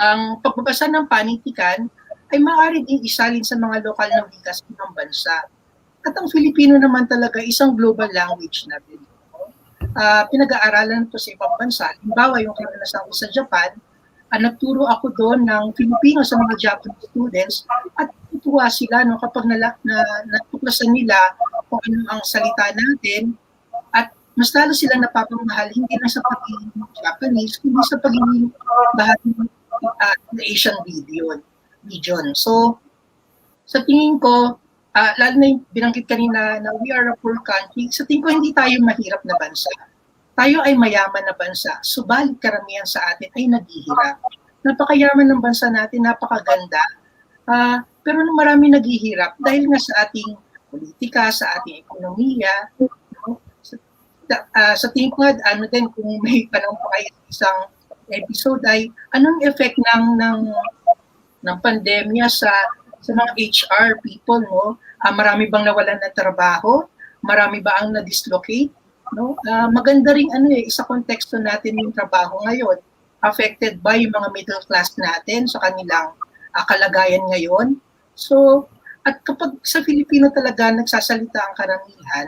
ang pagbabasa ng panitikan ay maaari din isalin sa mga lokal na wika sa ibang bansa. At ang Filipino naman talaga isang global language natin. Pinag-aaralan ito sa ibang bansa. Halimbawa, yung karanasan ko sa Japan, nagturo ako doon ng Filipino sa mga Japanese students at tutuwa sila no, kapag natuklasan nila kung ano ang salita natin at mas lalo silang napapamahal hindi lang sa pagiging Japanese, kundi sa pagiging bahagi ng Asian region. So, sa tingin ko, lalo na yung binanggit kanina na we are a poor country, sa tingin ko hindi tayo mahirap na bansa. Tayo ay mayaman na bansa, subalit karamihan sa atin ay naghihirap. Napakayaman ng bansa natin, napakaganda, pero marami naghihirap dahil nga sa ating politika, sa ating ekonomiya. Sa tingin ko nga, kung may panahon pa kayo isang episode ay anong effect ng pandemya sa mga HR people, no? Marami bang nawalan ng trabaho? Marami ba ang na-dislocate? No? Maganda rin sa konteksto natin yung trabaho ngayon. Affected by yung mga middle class natin sa kanilang kalagayan ngayon. So, at kapag sa Filipino talaga nagsasalita ang karamihan,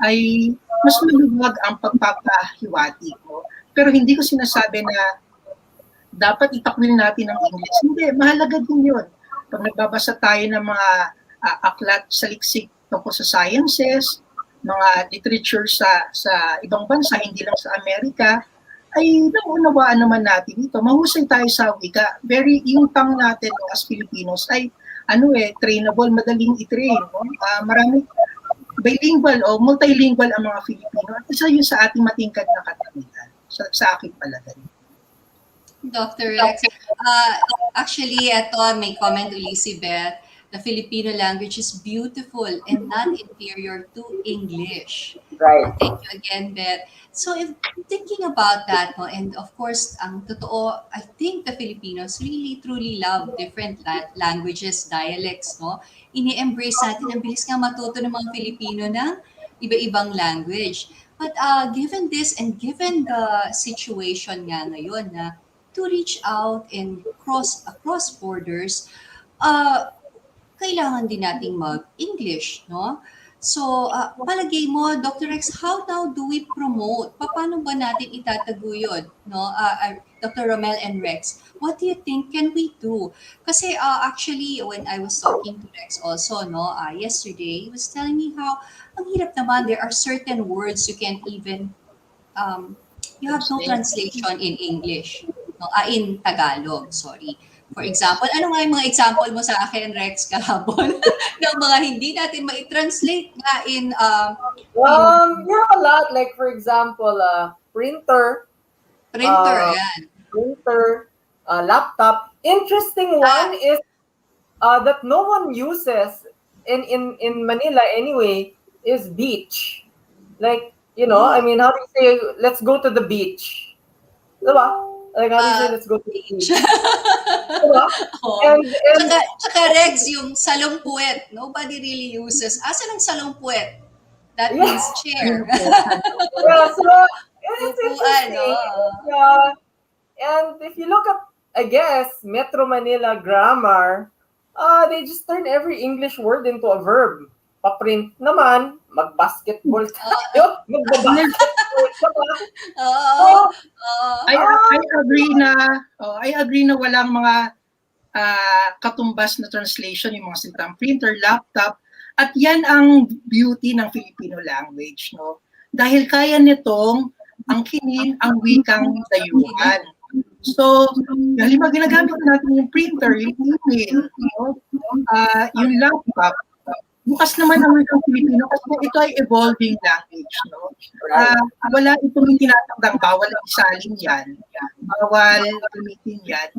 ay mas maluwag ang pagpapahiwati ko. Pero hindi ko sinasabi na dapat itakwil natin ang English. Hindi, mahalaga din yun. Pag nagbabasa tayo ng mga aklat sa liksik tungkol sa sciences, mga literature sa ibang bansa, hindi lang sa Amerika, ay naunawaan naman natin ito. Mahusay tayo sa wika. Yung tongue natin as Filipinos ay trainable, madaling i-train. No? Marami bilingual o multilingual ang mga Filipino. At isa yun sa ating matingkad na katangian sa aking palagay. Dr. Rex, actually, ito may comment uli si Beth. The Filipino language is beautiful and not inferior to English. Right. Thank you again, Beth. So if thinking about that, no, and of course, ang totoo, I think the Filipinos really truly love different languages, dialects, no? Ini-embrace natin, ang bilis nga matuto ng mga Filipino ng iba-ibang language. But given this and given the situation nga ngayon na to reach out and across borders, uh, kailangan din nating mag-English, no? So, palagay mo, Dr. Rex, how now do we promote? Paano ba natin itataguyod, no? Dr. Romel and Rex, what do you think can we do? Kasi actually, when I was talking to Rex also, no, yesterday, he was telling me how ang hirap naman, there are certain words you can't even, you have no translation in English, no? In Tagalog, sorry. For example, ano nga yung mga example mo sa akin, Rex, kahapon, ng mga hindi natin ma-translate nga in... Yeah, a lot. Like, for example, printer. Yan. Printer, laptop. Interesting one is that no one uses in Manila anyway is beach. Like, you know, I mean, how do you say, let's go to the beach? Diba? Like, how do you say, let's go to the beach? Oh. Tsaka Rex, yung salongpuet. Nobody really uses. Asan ang salongpuet? That means chair. Yeah, so it's interesting. Yeah. And if you look at, I guess, Metro Manila grammar, they just turn every English word into a verb. Pa-print naman, mag-basketball tayo, mag-basketball ka. I agree na walang mga katumbas na translation yung mga salitang printer, laptop, at yan ang beauty ng Filipino language, no? Dahil kaya nitong angkinin ang wikang dayuhan. So, halimbawa ginagamit natin yung printer, yung email, no? Yung laptop, bukas naman ang wikang Filipino kasi ito ay evolving language, no? Wala itong tinatandang bawal isalin yan, bawal gamitin yan.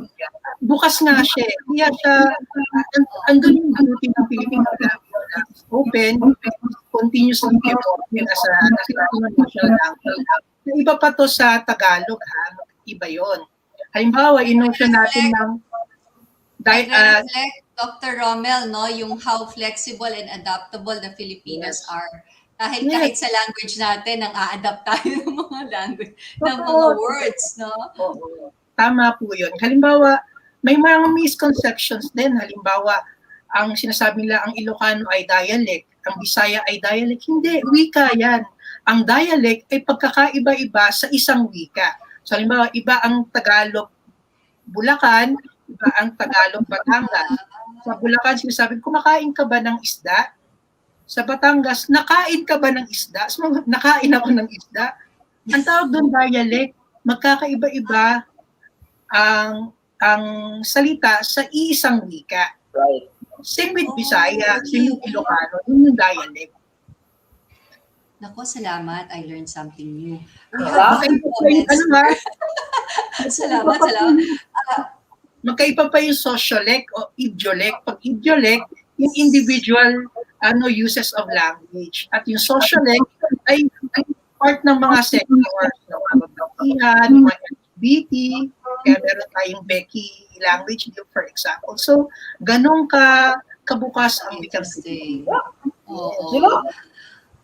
Bukas nga siya. Kaya siya, andun yung beauty ng Filipino language. Open, continuously evolving as a national language. Iba pa to sa Tagalog, ha? Iba yon. Halimbawa, inotion natin ng Dr. Romel, no, yung how flexible and adaptable the Filipinos are. Kahit sa language natin, nang a-adapt tayo ng mga language, ng mga words, no? Tama po yun. Halimbawa, may mga misconceptions din. Halimbawa, ang sinasabi nila, ang Ilocano ay dialect, ang Bisaya ay dialect. Hindi, wika yan. Ang dialect ay pagkakaiba-iba sa isang wika. So, halimbawa, iba ang Tagalog Bulacan, iba ang Tagalog Batangas. Sa Bulacan, sinasabi, kumakain ka ba ng isda? Sa Batangas, nakain ka ba ng isda? So, nakain ako ng isda. Ang tawag doon dialect, magkakaiba-iba ang salita sa isang wika. Right. Same with Bisaya, same with Ilocano, yun yung dialect. Nako, salamat. I learned something new. Salamat. Magkaiba pa yung sociolect o idiolect. Pag idiolect, yung individual uses of language. At yung sociolect ay part ng mga sectors, ng mga kabutihan, mga LGBT, kaya meron tayong Becky language, for example. So, ganun kabukas ang wikang Filipino.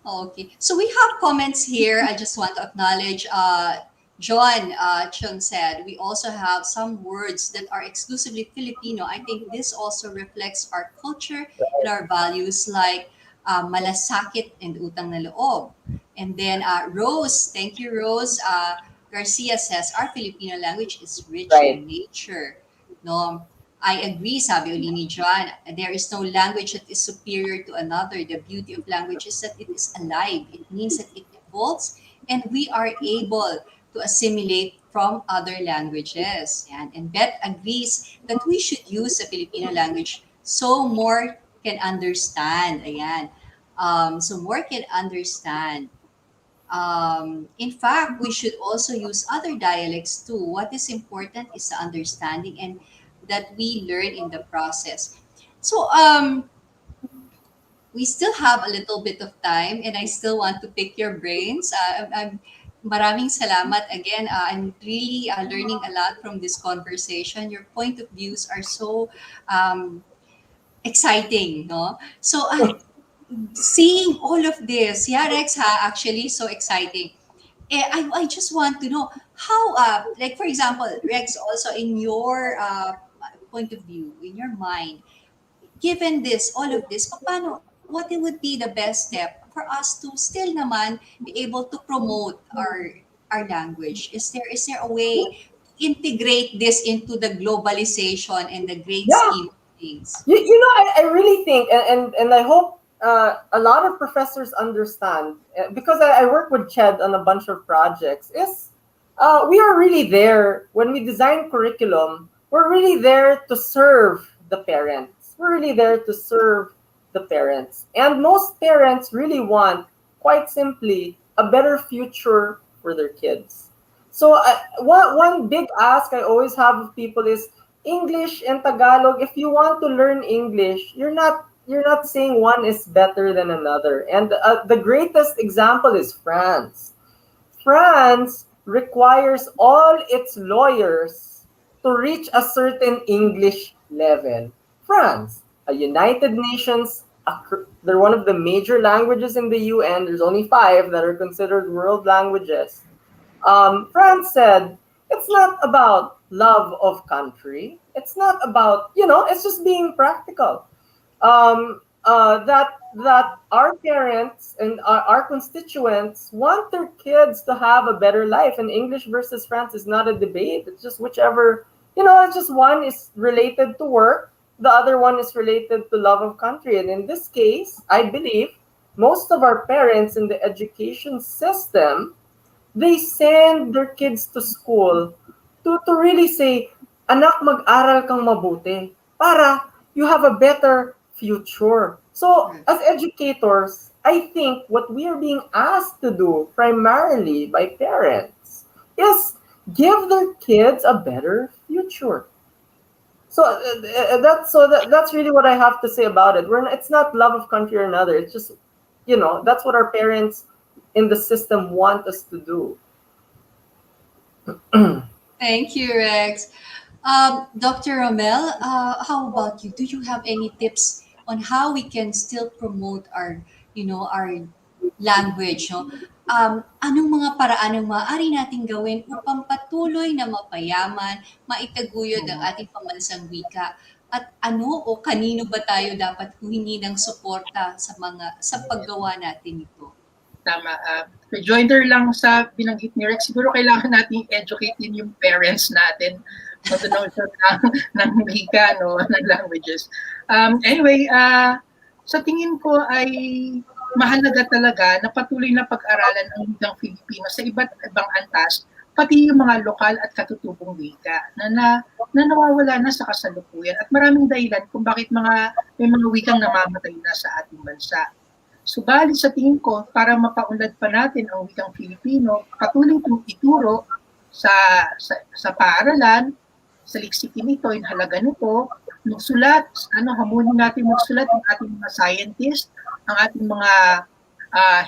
Okay. So we have comments here. I just want to acknowledge John Chung said, we also have some words that are exclusively Filipino. I think this also reflects our culture and our values like malasakit and utang na loob. And then Rose, thank you Rose, Garcia says, our Filipino language is rich in nature. No, I agree, sabi uli ni John, there is no language that is superior to another. The beauty of language is that it is alive. It means that it evolves and we are able to assimilate from other languages. And Beth agrees that we should use the Filipino language so more can understand. Ayan. So more can understand. In fact, we should also use other dialects too. What is important is the understanding and that we learn in the process. So we still have a little bit of time and I still want to pick your brains. Maraming salamat again. I'm really learning a lot from this conversation. Your point of views are so exciting, no? So seeing all of this, yeah, Rex, actually so exciting. I just want to know how, like for example, Rex, also in your point of view, in your mind, given this, all of this, paano, what it would be the best step for us to still naman be able to promote our language? Is there a way to integrate this into the globalization and the great Yeah. scheme of things? I really think, and I hope a lot of professors understand, because I work with Ched on a bunch of projects, is we are really there when we design curriculum. We're really there to serve the parents. We're really there to serve the parents. And most parents really want, quite simply, a better future for their kids. So one big ask I always have of people is English and Tagalog. If you want to learn English, you're not saying one is better than another. And the greatest example is France. France requires all its lawyers to reach a certain English level. France, a United Nations, they're one of the major languages in the UN. There's only 5 that are considered world languages. France said, it's not about love of country. It's not about, it's just being practical. That our parents and our constituents want their kids to have a better life. And English versus France is not a debate. It's just whichever, it's just one is related to work, the other one is related to love of country. And in this case, I believe most of our parents in the education system, they send their kids to school to really say, anak, mag-aral kang mabuti para you have a better future. So as educators, I think what we are being asked to do primarily by parents is give their kids a better future. So that's really what I have to say about it. It's not love of country or another. It's just, that's what our parents in the system want us to do. Thank you, Rex. Dr. Romel, how about you? Do you have any tips on how we can still promote our language? No? Anong mga paraan ang maaari nating gawin upang patuloy na mapayaman, maitaguyod ang ating pambansang wika? At ano o kanino ba tayo dapat humingi ng suporta sa paggawa natin ito? Tama. Rejoinder lang sa binanggit ni Rex, siguro kailangan natin educate din yung parents natin matunaw siya ng wika, no, ng languages. Anyway, sa tingin ko ay mahalaga talaga na patuloy na pag-aralan ang wikang Filipino sa iba't ibang antas, pati yung mga lokal at katutubong wika na nawawala na sa kasalukuyan at maraming dahilan kung bakit may mga wikang namamatay na sa ating bansa. Subalit sa tingin ko, para mapaunlad pa natin ang wikang Filipino, patuloy itong ituro sa paaralan, sa liksikin nito, yung halaga nito, magsulat, hamunin natin magsulat ang ating mga scientists, ang ating mga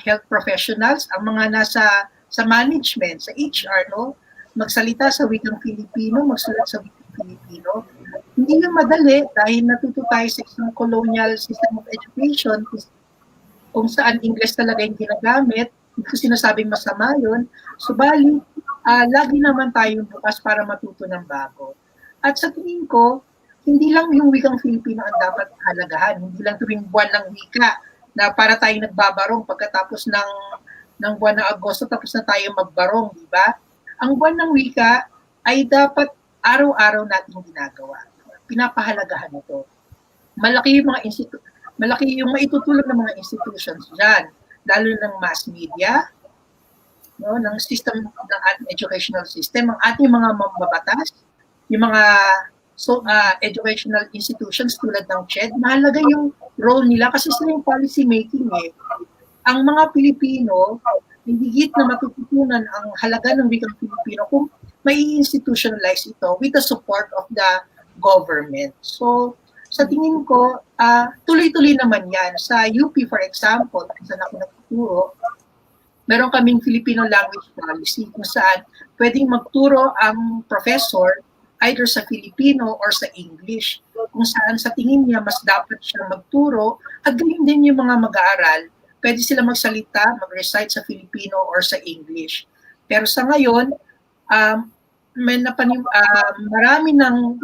health professionals, ang mga nasa sa management, sa HR, no? Magsalita sa wikang Filipino, magsulat sa wikang Filipino. Hindi na madali dahil natuto tayo sa isang colonial system of education kung saan English talaga yung ginagamit. Hindi ko sinasabing masama yun. Subalit, lagi naman tayong bukas para matuto ng bago. At sa tingin ko, hindi lang yung wikang Filipino ang dapat halagahan. Hindi lang tuwing buwan ng wika na para tayo nagbabarong pagkatapos ng buwan ng Agosto tapos na tayo magbarong, di ba? Ang buwan ng wika ay dapat araw-araw nating ginagawa. Pinapahalagahan ito. Malaki yung maitutulong ng mga institutions dyan, lalo ng mass media, no, ng system, ng ating educational system, ang ating mga mambabatas, yung mga educational institutions tulad ng CHED, mahalaga yung role nila kasi sila yung policy making eh. Ang mga Pilipino, hindi higit na matututunan ang halaga ng wikang Filipino kung may institutionalize ito with the support of the government. So sa tingin ko, tuloy-tuloy naman yan. Sa UP, for example, kung saan ako nagtuturo, meron kaming Filipino language policy kung saan pwedeng magturo ang professor either sa Filipino or sa English. Kung saan sa tingin niya mas dapat siya magturo at ganyan din yung mga mag-aaral. Pwede sila magsalita, mag-recite sa Filipino or sa English. Pero sa ngayon, marami nang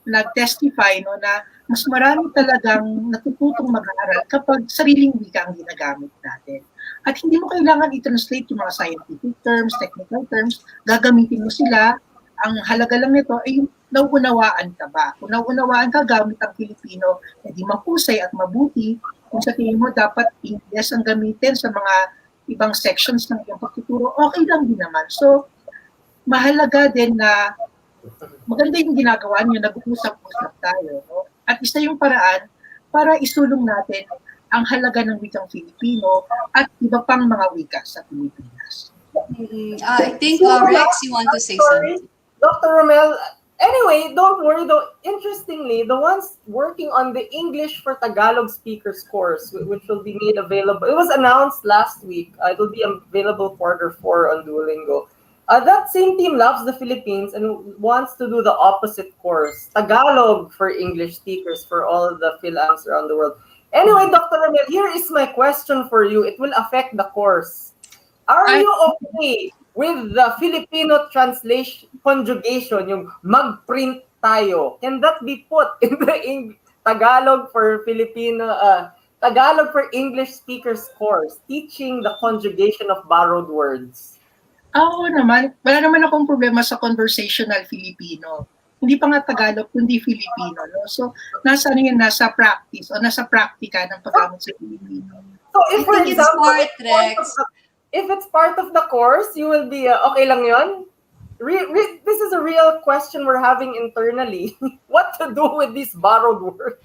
nag-testify na mas marami talagang natututong mag-aaral kapag sariling wika ang ginagamit natin. At hindi mo kailangan i-translate yung mga scientific terms, technical terms, gagamitin mo sila. Ang halaga lang nito ay yung nauunawaan ka ba. Kung nauunawaan ka gamit ang Filipino, hindi mahusay at mabuti. Kung sa tingin mo dapat English ang gamitin sa mga ibang sections ng iyong pagtuturo, okay lang din naman. So, mahalaga din na maganda yung ginagawa niyo, nag-uusap-usap tayo. No? At isa yung paraan para isulong natin ang halaga ng wikang Filipino at iba pang mga wika sa Pilipinas. I think, Rex, you want to say something. Dr. Romel, anyway, don't worry though. Interestingly, the ones working on the English for Tagalog speakers course, which will be made available, it was announced last week. It will be available Q4 on Duolingo. That same team loves the Philippines and wants to do the opposite course, Tagalog for English speakers for all the Philams around the world. Anyway, Dr. Romel, here is my question for you. It will affect the course. Are you okay with the Filipino translation conjugation, yung mag-print tayo? Can that be put in the Tagalog for Filipino, Tagalog for English speakers course, teaching the conjugation of borrowed words? Oo naman, wala naman akong problema sa conversational Filipino. Hindi pa nga Tagalog, kundi Filipino. No? So, nasa practice o nasa praktika ng paggamit sa Filipino. So, if for example, if it's part of the course, you will be, okay lang yun? This is a real question we're having internally. What to do with these borrowed words?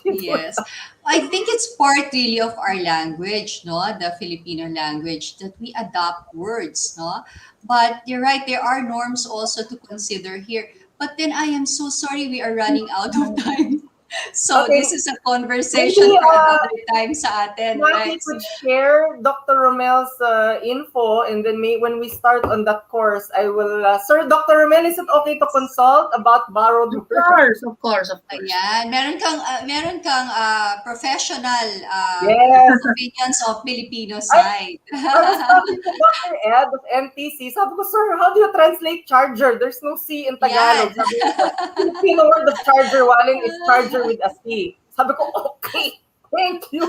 Yes, I think it's part really of our language, no, the Filipino language, that we adopt words, no. But you're right, there are norms also to consider here. But then I am so sorry, we are running out of time. So okay. This is a conversation for another time sa atin, right? Could share Dr. Romel's info, and then when we start on that course, I will. Sir, Dr. Romel, is it okay to consult about borrowed words? Of course. Ayan, meron kang professional opinions of Filipino side. I was talking to Dr. Ed of NTC. Sabi ko, sir, how do you translate charger? There's no C in Tagalog. Sabi ko, Filipino word of charger, waling is charger with a C. Sabi ko, okay. Thank you.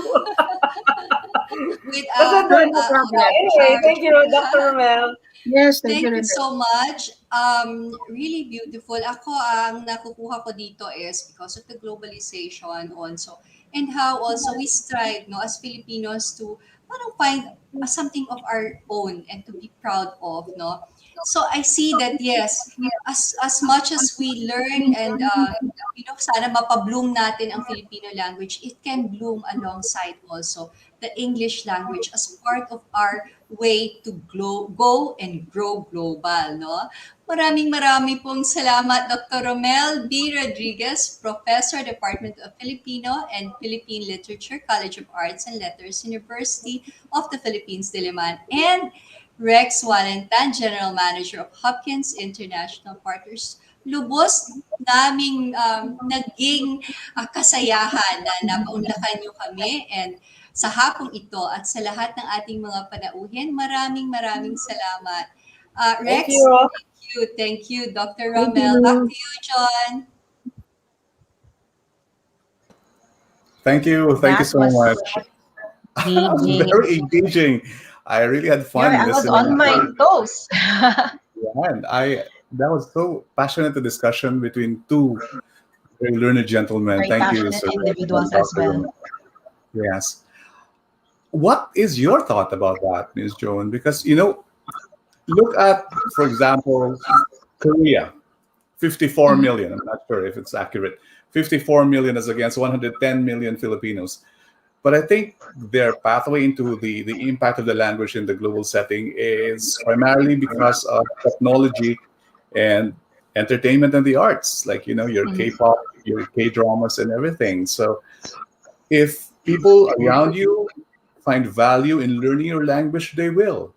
Anyway, thank you, Dr. Romel. Yes, thank you so much. Really beautiful. Ako, ang nakukuha ko dito is because of the globalization also, and how also we strive, no, as Filipinos to find something of our own and to be proud of, no. So I see that yes, as much as we learn and sana mapabloom natin ang Filipino language, it can bloom alongside also the English language as part of our way to go and grow global, no? Maraming pong salamat, Dr. Romel B. Rodriguez, Professor, Department of Filipino and Philippine Literature, College of Arts and Letters, University of the Philippines, Diliman, and Rex Walentan, General Manager of Hopkins International Partners. Lubos naming naging kasayahan na napaunlakan nyo kami and sa hapong ito at sa lahat ng ating mga panauhin, maraming salamat. Rex, thank you, Dr. Romel. Back to you, John. Thank you so much. Very engaging. I really had fun I was on my toes. That was so passionate a discussion between two very learned gentlemen. Very Thank you, passionate individuals as well. Yes. What is your thought about that, Ms. Joan? Because, look at, for example, Korea, 54 million. I'm not sure if it's accurate. 54 million is against 110 million Filipinos. But I think their pathway into the impact of the language in the global setting is primarily because of technology and entertainment and the arts, like, your K-pop your K dramas and everything. So if people around you find value in learning your language, they will.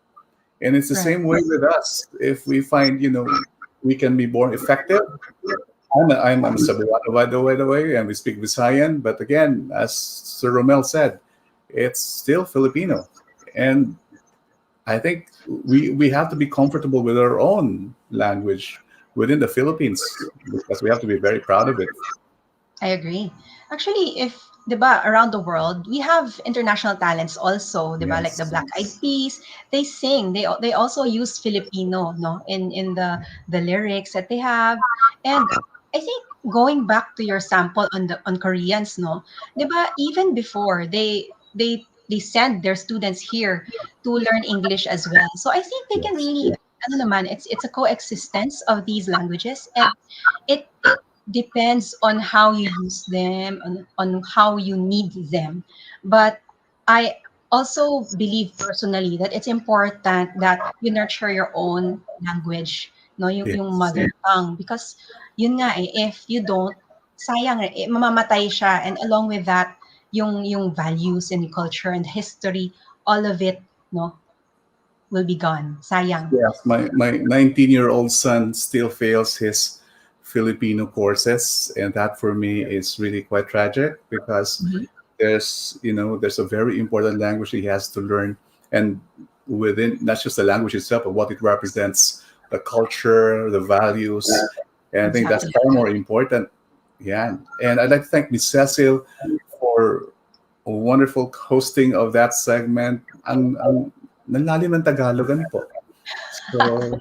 And it's the Right. same way with us. If we find, we can be more effective. I'm Cebuano, by the way, and we speak Visayan. But again, as Sir Romel said, it's still Filipino. And I think we have to be comfortable with our own language within the Philippines because we have to be very proud of it. I agree. Actually, if 'di ba, around the world, we have international talents also, 'di ba? Like the Yes. Black Eyed Peas, they sing. They also use Filipino, no, in the lyrics that they have. And I think going back to your sample on Koreans, no, 'di ba? Even before they send their students here to learn English as well. So I think they can Yes. really, ano naman, it's a coexistence of these languages, and it depends on how you use them, on how you need them. But I also believe personally that it's important that you nurture your own language, no, yung Yes. mother tongue, because yun nga if you don't, sayang mamamatay siya, and along with that, yung values and culture and history, all of it, no, will be gone. Sayang. Yes, my 19-year-old son still fails his Filipino courses, and that for me is really quite tragic because Mhm. there's a very important language he has to learn, and within not just the language itself, but what it represents, the culture, the values, and I think that's Exactly. far more important. Yeah, and I'd like to thank Miss Cecil for a wonderful hosting of that segment. Ang nalalim ng Tagalogan po. So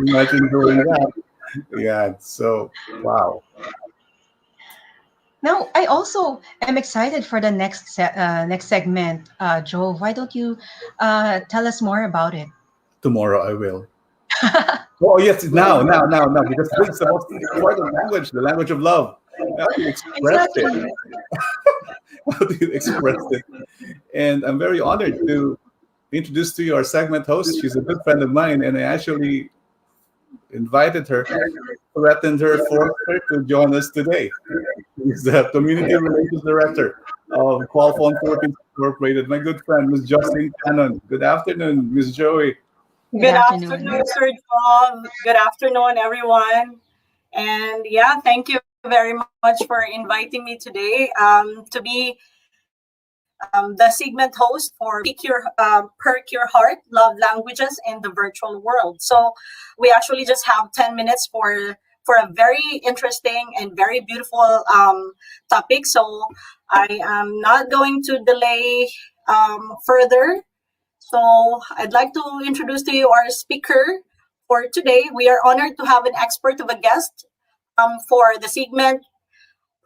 imagine doing that. Yeah. So wow. Now, I also am excited for the next segment. Joe, why don't you tell us more about it? Tomorrow I will. Oh yes, now, because this is the most important language, the language of love. How do you express Exactly. it? How do you express it? And I'm very honored to introduce to you our segment host. She's a good friend of mine, and I actually invited her, threatened her, forced her to join us today. She's the Community Relations Director of Qualphone Philippines Incorporated. My good friend, Ms. Jocelyn Cannon. Good afternoon, Ms. Joey. Good Good afternoon. afternoon, Sir Job. Good afternoon, everyone. And yeah, thank you very much for inviting me today to be the segment host for Perk Your Heart, Love Languages in the Virtual World. So we actually just have 10 minutes for a very interesting and very beautiful topic. So I am not going to delay further. So I'd like to introduce to you our speaker for today. We are honored to have an expert of a guest for the segment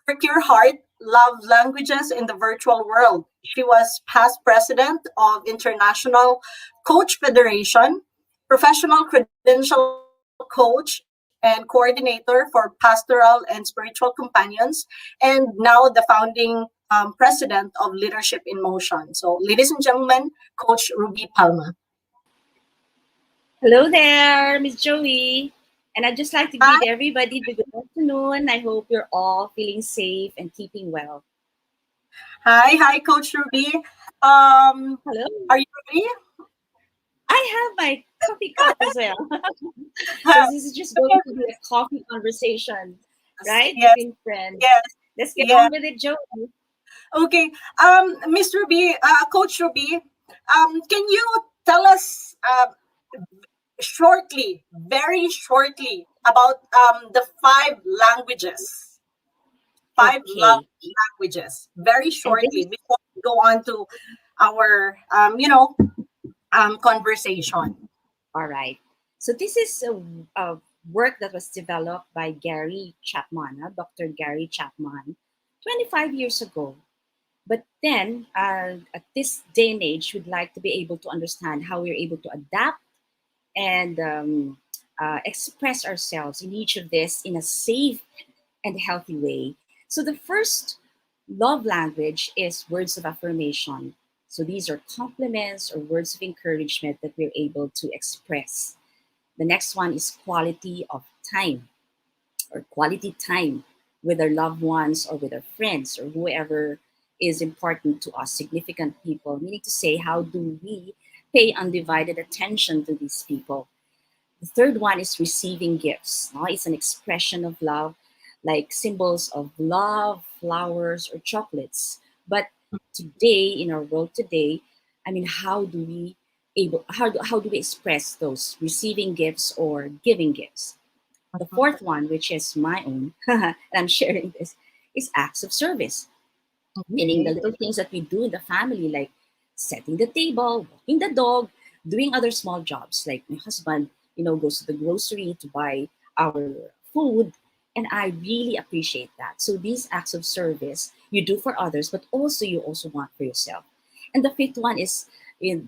Prick Your Heart, Love Languages in the Virtual World. She was past president of International Coach Federation, professional credential coach, and coordinator for pastoral and spiritual companions, and now the founding president of Leadership in Motion. So, ladies and gentlemen, Coach Ruby Palma. Hello there, Miss Joey. And I'd just like to Hi. greet everybody. Good afternoon. I hope you're all feeling safe and keeping well. Hi, Coach Ruby. Hello. Are you ready? I have my coffee cup as well. So this is just going to be a coffee conversation, right? Yes, Between friends. yes, Let's get yes. on with it, Joey. Okay, Miss Ruby, Coach Ruby, can you tell us shortly, very shortly, about the five languages? Five love Okay. languages, very And this shortly, is before we go on to our, conversation. all right. So this is a work that was developed by Gary Chapman, Dr. Gary Chapman, 25 years ago. But then, at this day and age, we'd like to be able to understand how we're able to adapt and express ourselves in each of this in a safe and healthy way. So the first love language is words of affirmation. So these are compliments or words of encouragement that we're able to express. The next one is quality of time. or quality time with our loved ones or with our friends or whoever is important to us, significant people. Meaning to say, how do we pay undivided attention to these people? The third one is receiving gifts. No? It's an expression of love, like symbols of love, flowers, or chocolates. But today, in our world today, I mean, how do we express those receiving gifts or giving gifts? The fourth one, which is my own, and I'm sharing this, is acts of service. Meaning the little things that we do in the family, like setting the table, walking the dog, doing other small jobs. Like my husband, goes to the grocery to buy our food, and I really appreciate that. So these acts of service you do for others, but also you also want for yourself. And the fifth one is,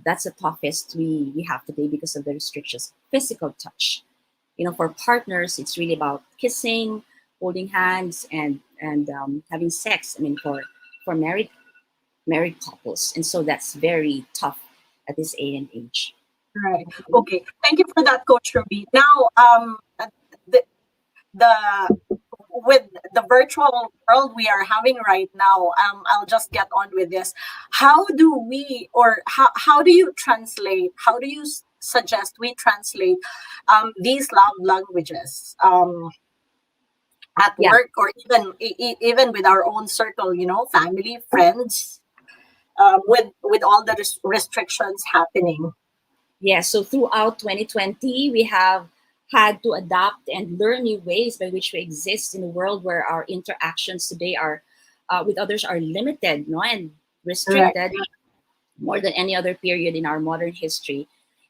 that's the toughest we have today because of the restrictions, physical touch. For partners, it's really about kissing, holding hands, and having sex. I mean, for married couples, and so that's very tough at this age. Right. Okay. Thank you for that, Coach Ruby. Now, the, the with the virtual world we are having right now, I'll just get on with this. How do we, or how do you translate? How do you suggest we translate these love languages at Yeah. work, or even with our own circle? Family, friends, with all the restrictions happening. Yeah, so throughout 2020, we have had to adapt and learn new ways by which we exist in a world where our interactions today are with others are limited, no, and restricted more than any other period in our modern history.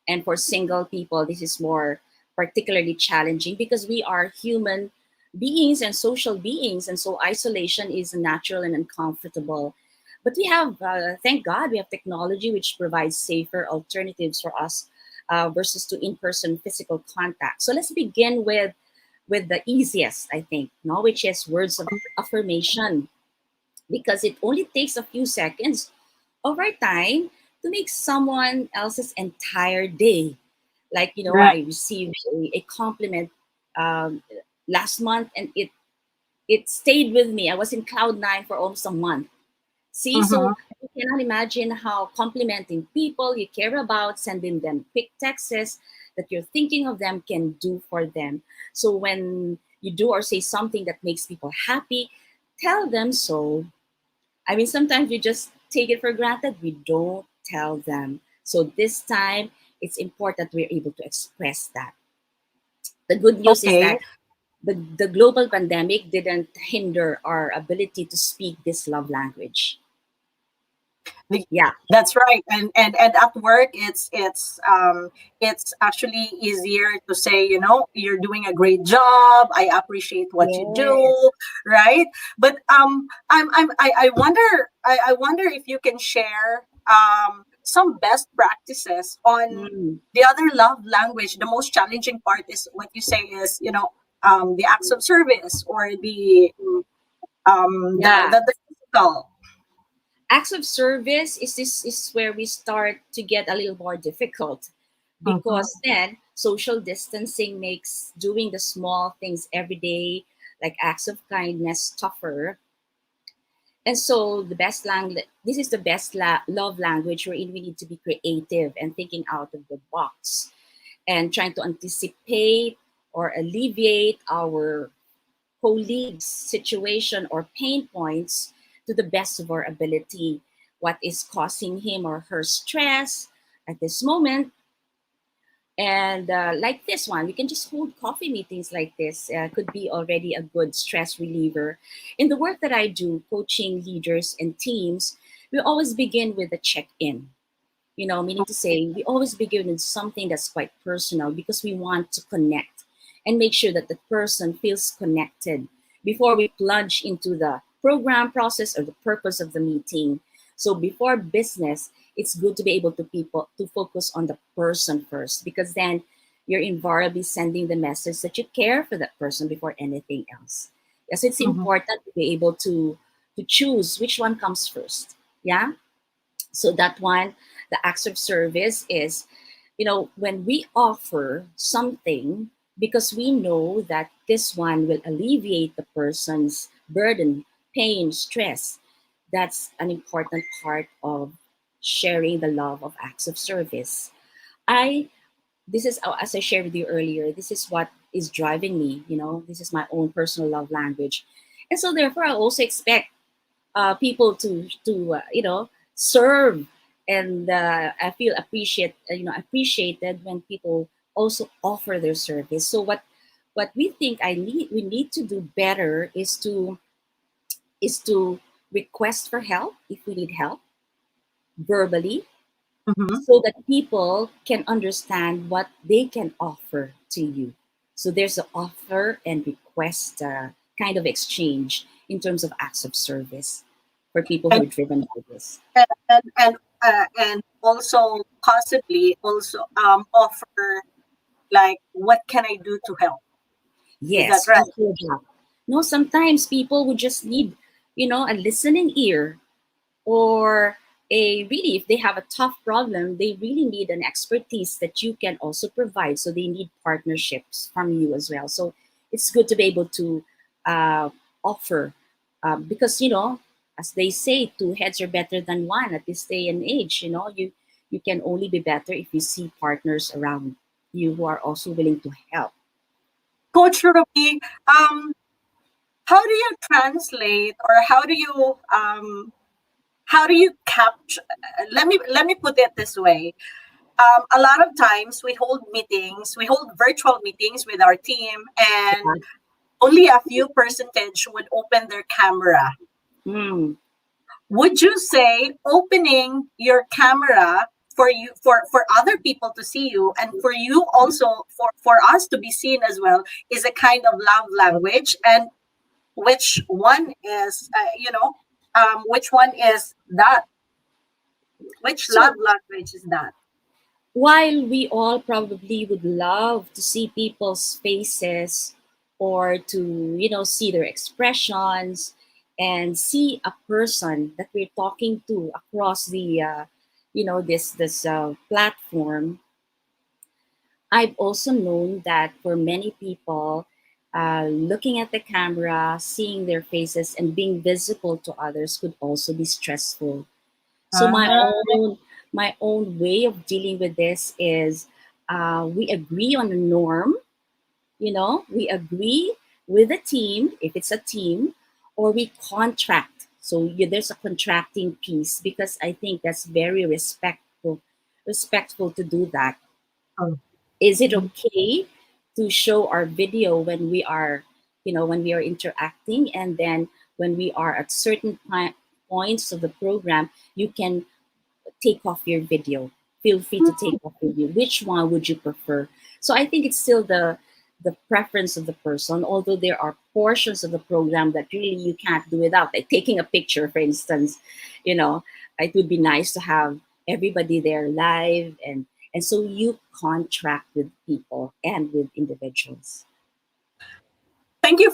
And for single people, this is more particularly challenging because we are human beings and social beings, and so isolation is natural and uncomfortable. But we have, thank God, we have technology which provides safer alternatives for us versus to in-person physical contact. So let's begin with the easiest, I think, no, which is words of affirmation, because it only takes a few seconds of our time to make someone else's entire day. Like, Right. I received a compliment um, last month, and it stayed with me. I was in cloud nine for almost a month. See, so you cannot imagine how complimenting people you care about, sending them quick texts that you're thinking of them can do for them. So when you do or say something that makes people happy, tell them so. I mean, sometimes we just take it for granted. We don't tell them. So this time, it's important we're able to express that. The good news is Okay. that the global pandemic didn't hinder our ability to speak this love language. Yeah. That's right. And at work, it's actually easier to say, you're doing a great job. I appreciate what you do, right? But I wonder if you can share some best practices on the other love language. The most challenging part is what you say is, the acts of service, or the physical. Acts of service is where we start to get a little more difficult, because then social distancing makes doing the small things every day, like acts of kindness, tougher. And so the best language, this is the best love language, wherein we need to be creative and thinking out of the box and trying to anticipate or alleviate our colleagues' situation or pain points to the best of our ability. What is causing him or her stress at this moment? And like this one, we can just hold coffee meetings like this. Could be already a good stress reliever. In the work that I do, coaching leaders and teams, we always begin with a check-in. Meaning to say, we always begin with something that's quite personal because we want to connect and make sure that the person feels connected before we plunge into the program process or the purpose of the meeting. So before business, it's good to be able to focus on the person first, because then you're invariably sending the message that you care for that person before anything else. Yes, it's important to be able to choose which one comes first. Yeah. So that one, the acts of service is, when we offer something because we know that this one will alleviate the person's burden, pain, stress. That's an important part of sharing the love of acts of service. I This is, as I shared with you earlier, this is what is driving me. This is my own personal love language, and so therefore I also expect people to serve, and I feel appreciated when people also offer their service. So what we think we need to do better is to request for help if we need help verbally, Mhm. so that people can understand what they can offer to you. So there's an offer and request kind of exchange in terms of acts of service for people who And are driven by this. and also possibly also offer like, what can I do to help? Is that Yes, right? offer help. No, sometimes people would just need, a listening ear, or if they have a tough problem, they really need an expertise that you can also provide. So they need partnerships from you as well. So it's good to be able to uh, offer, because as they say, two heads are better than one at this day and age. You can only be better if you see partners around you who are also willing to help. Coach Ruby, how do you translate, or how do you capture? Let me put it this way. A lot of times we hold virtual meetings with our team, and only a few percentage would open their camera. Mm. Would you say opening your camera for other people to see you, and for you also, for us to be seen as well, is a kind of love language? And which one is which one is that? Which So love language is that? while we all probably would love to see people's faces, or to see their expressions, and see a person that we're talking to across the this platform, I've also known that for many people, looking at the camera, seeing their faces, and being visible to others could also be stressful. So my Ah, own way of dealing with this is, we agree on a norm. We agree with a team, if it's a team, or we contract. So there's a contracting piece, because I think that's very respectful to do that. oh, Is it okay to show our video when we are interacting, and then when we are at certain points of the program, you can take off your video. Feel free to take off your video. Which one would you prefer? So I think it's still the preference of the person, although there are portions of the program that really you can't do without, like taking a picture, for instance. It would be nice to have everybody there live, and so you contract with people and with individuals. thank you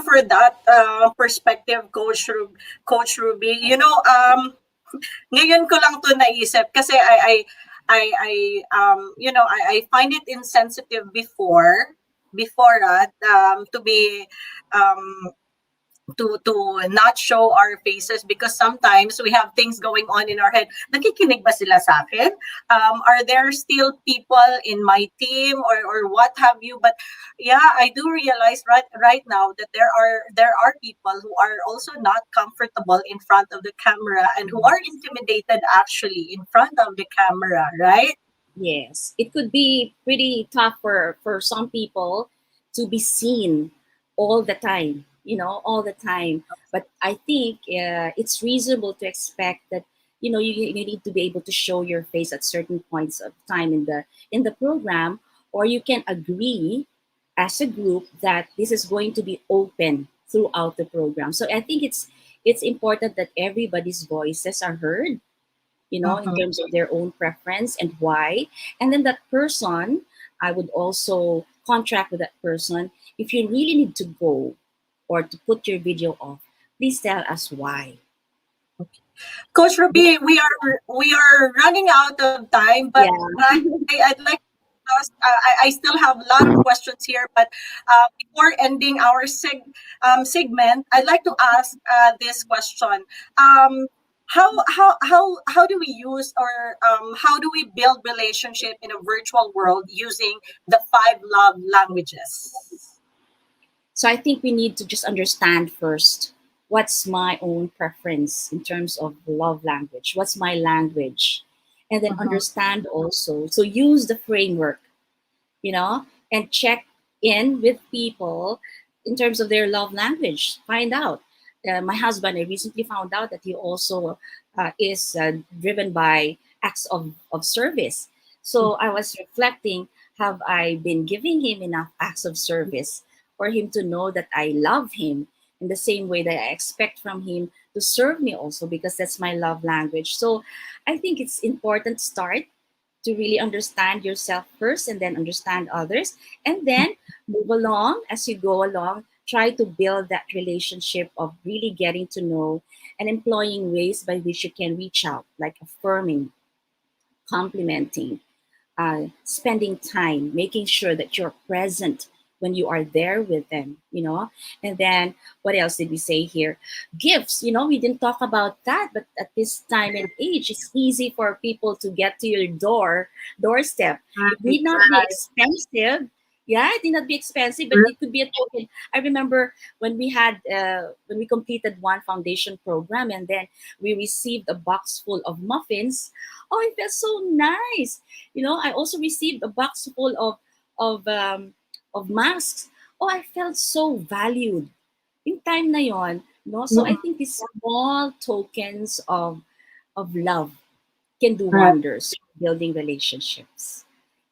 for that perspective, Coach Ruby. Ngayon ko lang to naisip kasi I find it insensitive before that, to be to not show our faces, because sometimes we have things going on in our head. Nakikinig ba sila sa akin? Are there still people in my team, or what have you? But yeah, I do realize right now that there are people who are also not comfortable in front of the camera, and who are intimidated actually in front of the camera, right? Yes, it could be pretty tough for some people to be seen all the time, all the time. But I think it's reasonable to expect that you need to be able to show your face at certain points of time in the program, or you can agree as a group that this is going to be open throughout the program. So I think it's important that everybody's voices are heard, in Mhm. terms of their own preference and why. And then that person, I would also contract with that person. If you really need to go or to put your video off, please tell us why. Coach Ruby, we are running out of time, but Yeah. I'd like ask, I still have a lot of questions here, but before ending our segment, I'd like to ask this question. How do we use, or how do we build relationship in a virtual world using the 5 love languages? So I think we need to just understand first what's my own preference in terms of love language, what's my language, and then understand also. So use the framework, you know, and check in with people in terms of their love language. Find out. My husband, I recently found out that he also is driven by acts of service. So I was reflecting, have I been giving him enough acts of service for him to know that I love him in the same way that I expect from him to serve me also, because that's my love language. So I think it's important to start to really understand yourself first and then understand others, and then move along. As you go along, try to build that relationship of really getting to know and employing ways by which you can reach out, like affirming, complimenting, spending time, making sure that you're present when you are there with them, you know. And then what else did we say here? Gifts, you know, we didn't talk about that, but at this time and age, it's easy for people to get to your doorstep. It need not be expensive. Yeah, it need not be expensive, but it could be a token. I remember when we had when we completed one foundation program, and then we received a box full of muffins. Oh, it felt so nice. You know, I also received a box full of masks. Oh, I felt so valued. In time na yon, no? So I think these small tokens of love can do wonders in building relationships.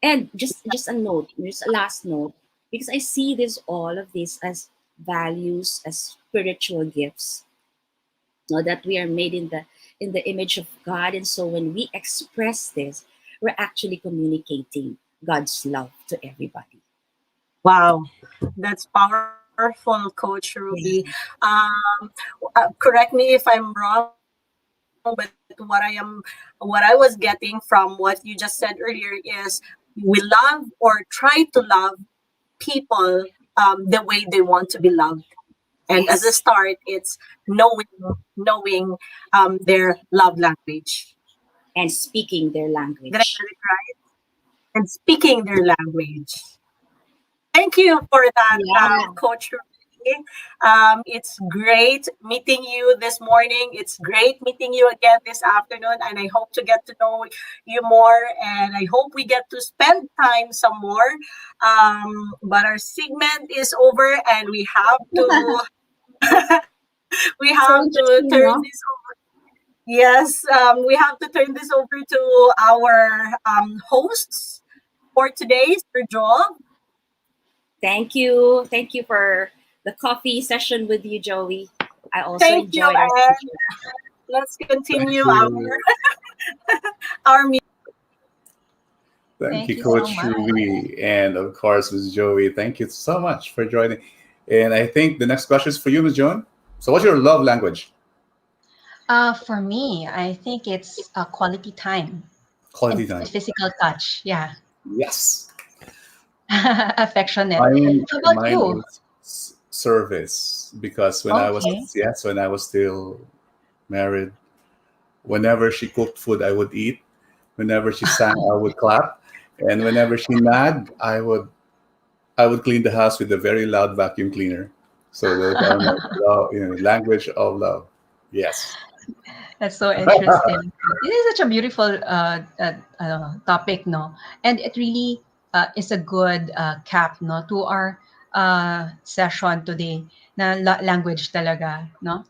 And just a note, just a last note, because I see this all of this as values, as spiritual gifts. Know that we are made in the image of God, and so when we express this, we're actually communicating God's love to everybody. Wow, that's powerful, Coach Ruby. Correct me if I'm wrong, but what I was getting from what you just said earlier is we love or try to love people the way they want to be loved. And as a start, it's knowing their love language and speaking their language. Did I get it right? And speaking their language. Thank you for that, Coach Ruby. It's great meeting you this morning. It's great meeting you again this afternoon, and I hope to get to know you more, and I hope we get to spend time some more. But our segment is over, and we have to turn this over. Yes, we have to turn this over to our hosts for today, Sir Joel. Thank you. Thank you for the coffee session with you, Joey. I also enjoyed our session. Let's continue our meeting. Thank you, Coach Ruby, and of course, Ms. Joey. Thank you so much for joining. And I think the next question is for you, Ms. Joan. So what's your love language? For me, I think it's quality time. Quality time. Physical touch, yeah. Yes. Affectionate. Mine How about you? is service, because when I was still married, whenever she cooked food, I would eat. Whenever she sang, I would clap, and whenever she nagged, I would clean the house with a very loud vacuum cleaner. So those are my language of love. Yes. That's so interesting. This is such a beautiful topic, no? And it really is a good cap, no, to our session today. Na language talaga, no?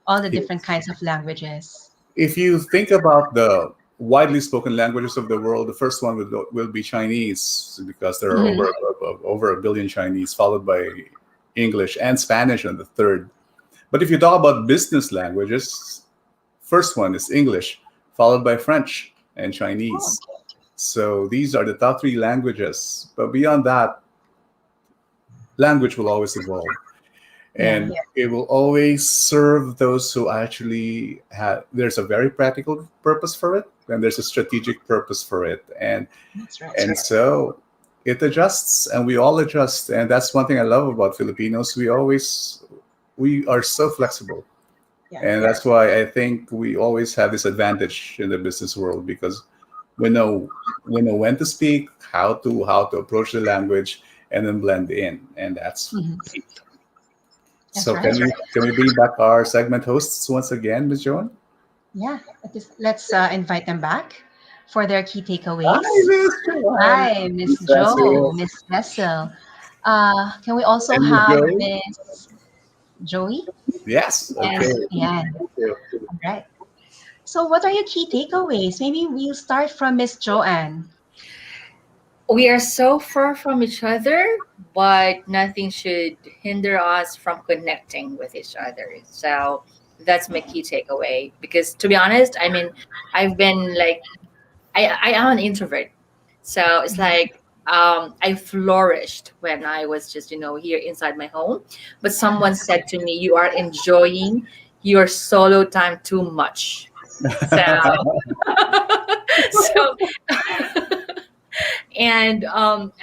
All the different kinds of languages. If you think about the widely spoken languages of the world, the first one will be Chinese, because there are over a billion Chinese, followed by English and Spanish on the third. But if you talk about business languages, first one is English, followed by French and Chinese. So these are the top 3 languages. But beyond that, language will always evolve. And it will always serve those who actually have, there's a very practical purpose for it, and there's a strategic purpose for it. And so it adjusts, and we all adjust. And that's one thing I love about Filipinos. We are so flexible. Yeah. And that's why I think we always have this advantage in the business world, because we know when to speak, how to approach the language, and then blend in. And that's Mhm. That's so. right. Can we bring back our segment hosts once again, Ms. Joan? Yeah, let's invite them back for their key takeaways. Hi, Miss Joan. Hi, Miss Miss Cecil. Jo, Miss Cecil. Can we also And Miss have Joey? Miss Joey Yes. and Okay. Ian? Thank you. All right. So, what are your key takeaways? Maybe we'll start from Miss Joanne. We are so far from each other, but nothing should hinder us from connecting with each other. So that's my key takeaway. Because to be honest, I mean, I've been like, I am an introvert. So it's like I flourished when I was just, here inside my home. But someone said to me, you are enjoying your solo time too much. So, so and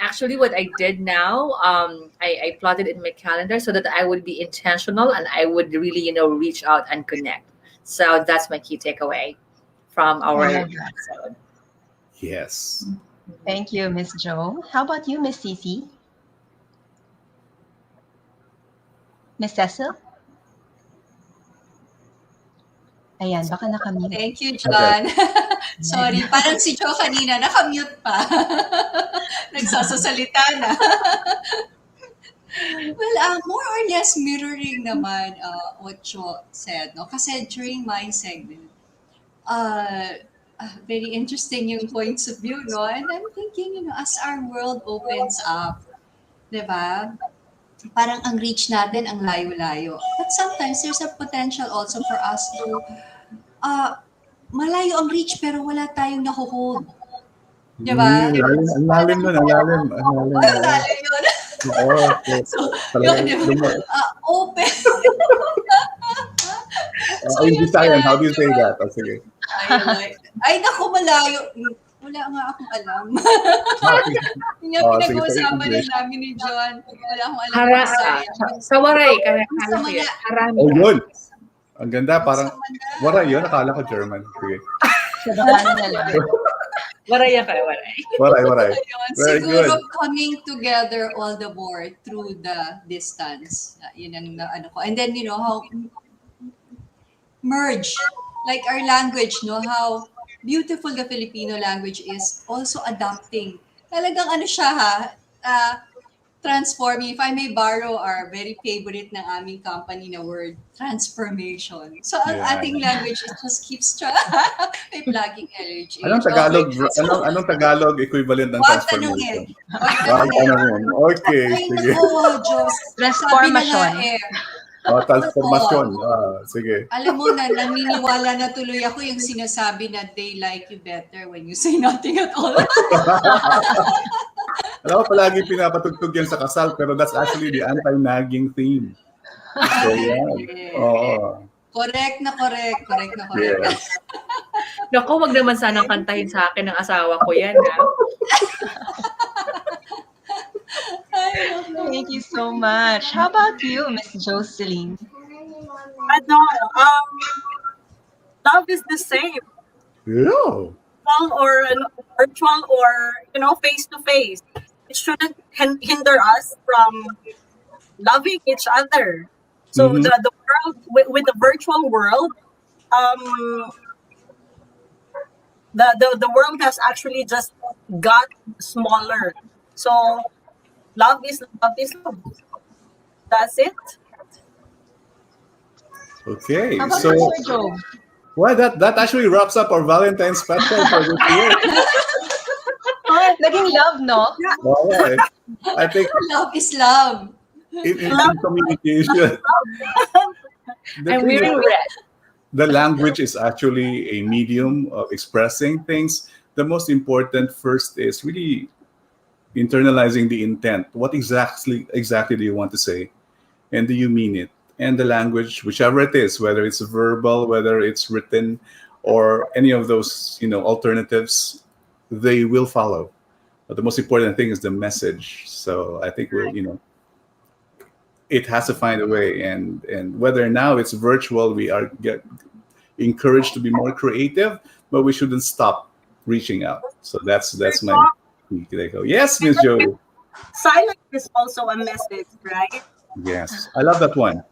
actually what I did now, I plotted in my calendar so that I would be intentional and I would really, reach out and connect. So that's my key takeaway from our I love that. episode. Yes. Thank you, Miss Jo. How about you, Miss Cici? Miss Cecil? Ayan, baka nakamute. Thank you, John. Sorry, parang si Jo kanina, nakamute pa. Nagsasasalita na. Well, more or less mirroring naman what Jo said, no? Kasi during my segment, very interesting yung points of view, no? And I'm thinking, as our world opens up, di ba? Parang ang reach natin ang layo-layo. But sometimes there's a potential also for us to malayo ang reach pero wala tayong nakuhold. Di ba? Ang lalim nun, ang lalim. Ang lalim yun. Okay. So, yun, di ba? Open. In Visayan, how do you say that? Oh, sige. Ay, naku, malayo. Wala nga akong alam. Yung pinag-uusapan din namin ni John. Wala akong alam. Sa waray. Oh, yun. Ang ganda, parang, waray yun. Akala ko German. Sige. Waray ka, waray. Waray. Very good. Siguro coming together all the more through the distance. Yun ang ano ko. And then, how merge. Like our language, how beautiful the Filipino language is, also adapting. Talagang siya transforming. If I may borrow our very favorite ng aming company na word, transformation. So ang ating language, it just keeps may plugging LH. Anong Tagalog equivalent ng transformation? Wag tanungin. Okay, Ay, sige. nako, Diyos. Transformation. Transformation. Sige. Alam mo na, naniniwala na tuloy ako yung sinasabi na they like you better when you say nothing at all. Alam mo, palagi pinapatugtog yan sa kasal, pero that's actually the anti-nagging theme. So, yeah. Oo. Correct na correct. Yes. Naku, wag naman sanang kantahin sa akin ng asawa ko yan, ha? Thank you so much. How about you, Miss Jocelyn? Love is the same. Yeah. Virtual or face to face. It shouldn't hinder us from loving each other. So the world with the virtual world, the world has actually just got smaller. So love is love. That's it. Okay. How about So, Mr. Joe? well, that actually wraps up our Valentine's special for this year. Naging love, no? All right. I think Love is love. in communication, I'm wearing red. the language is actually a medium of expressing things. The most important first is really internalizing the intent. What exactly do you want to say? And do you mean it? And the language, whichever it is, whether it's verbal, whether it's written, or any of those, alternatives, they will follow. But the most important thing is the message. So I think we'll, it has to find a way. And whether now it's virtual, we are get encouraged to be more creative, but we shouldn't stop reaching out. So that's my. They go, yes, Miss Joey. Silence is also a message, right? Yes, I love that one.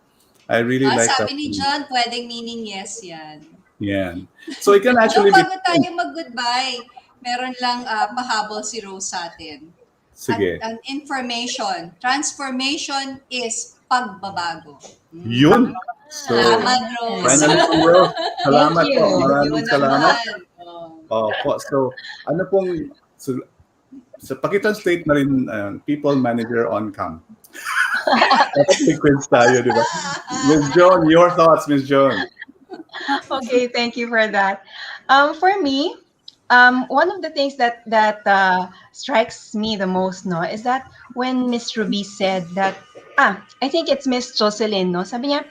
I really like that. Sabi ni John, pwedeng meaning yes yan. Yeah. So it can actually So, be. bago tayo mag-goodbye, meron lang pahabol si Rose sa atin. Sige. Ang information, transformation is pagbabago. Yun. So, Salamat, Rose. finally po, Rose. Salamat po. Maraming Yun salamat. naman. Po. So, ano pong, so pakitranslate na rin people manager on cam. That's sequence tayo, di ba? Ms. Joan, your thoughts, Ms. Joan. Okay, thank you for that. For me, one of the things that strikes me the most, no, is that when Miss Ruby said that, I think it's Miss Jocelyn, no, sabi niya,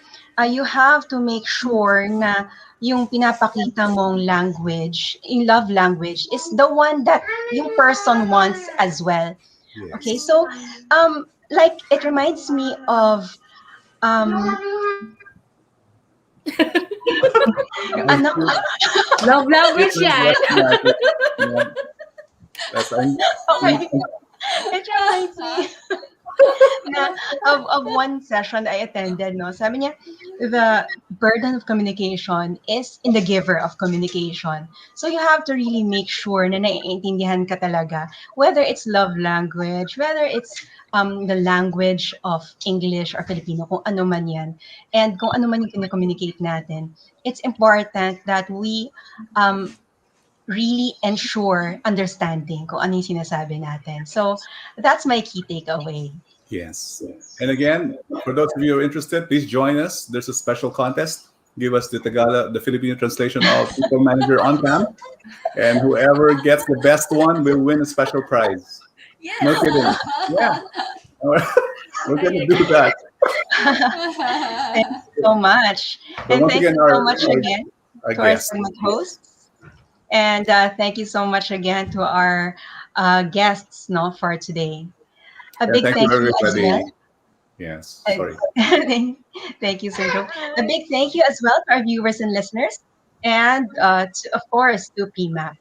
you have to make sure na yung pinapakita mong language, in love language, is the one that yung person wants as well. Yes. Okay, so like it reminds me of anak Love language yan. That's okay. It reminds me of one session I attended, no? Sabi niya, the burden of communication is in the giver of communication. So you have to really make sure na naiintindihan ka talaga, whether it's love language, whether it's the language of English or Filipino, kung ano man yan, and kung ano man yung kine-communicate natin. It's important that we really ensure understanding kung ano yung sinasabi natin. So that's my key takeaway. Yes. And again, for those of you who are interested, please join us. There's a special contest. Give us the Tagalog, the Filipino translation of People Manager on Cam. And whoever gets the best one will win a special prize. Yes. No kidding. Yeah. We're going to do that. Thank you so much. So And once thank again, you so much again our to our guest. segment hosts. And thank you so much again to our guests, no, for today. A big Thank thank you, you as everybody. well. Yes, sorry. Thank you, Sergio. A big thank you as well to our viewers and listeners, and of course to PMAP.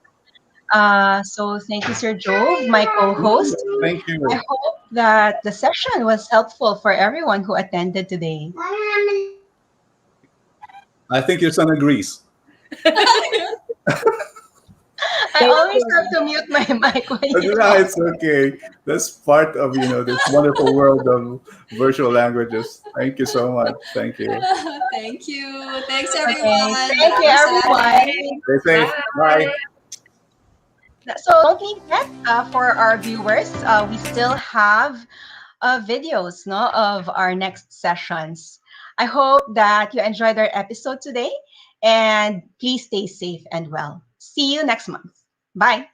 So thank you, Sir Joe, my co-host. Thank you. I hope that the session was helpful for everyone who attended today. I think your son agrees. I always have to mute my mic when you No, it's okay. That's part of this wonderful world of virtual languages. Thank you so much. Thank you. Thank you. Thanks, Okay, everyone. thank you, everyone. Stay safe. Bye. So don't leave that for our viewers. We still have videos, no, of our next sessions. I hope that you enjoyed our episode today, and please stay safe and well. See you next month. Bye.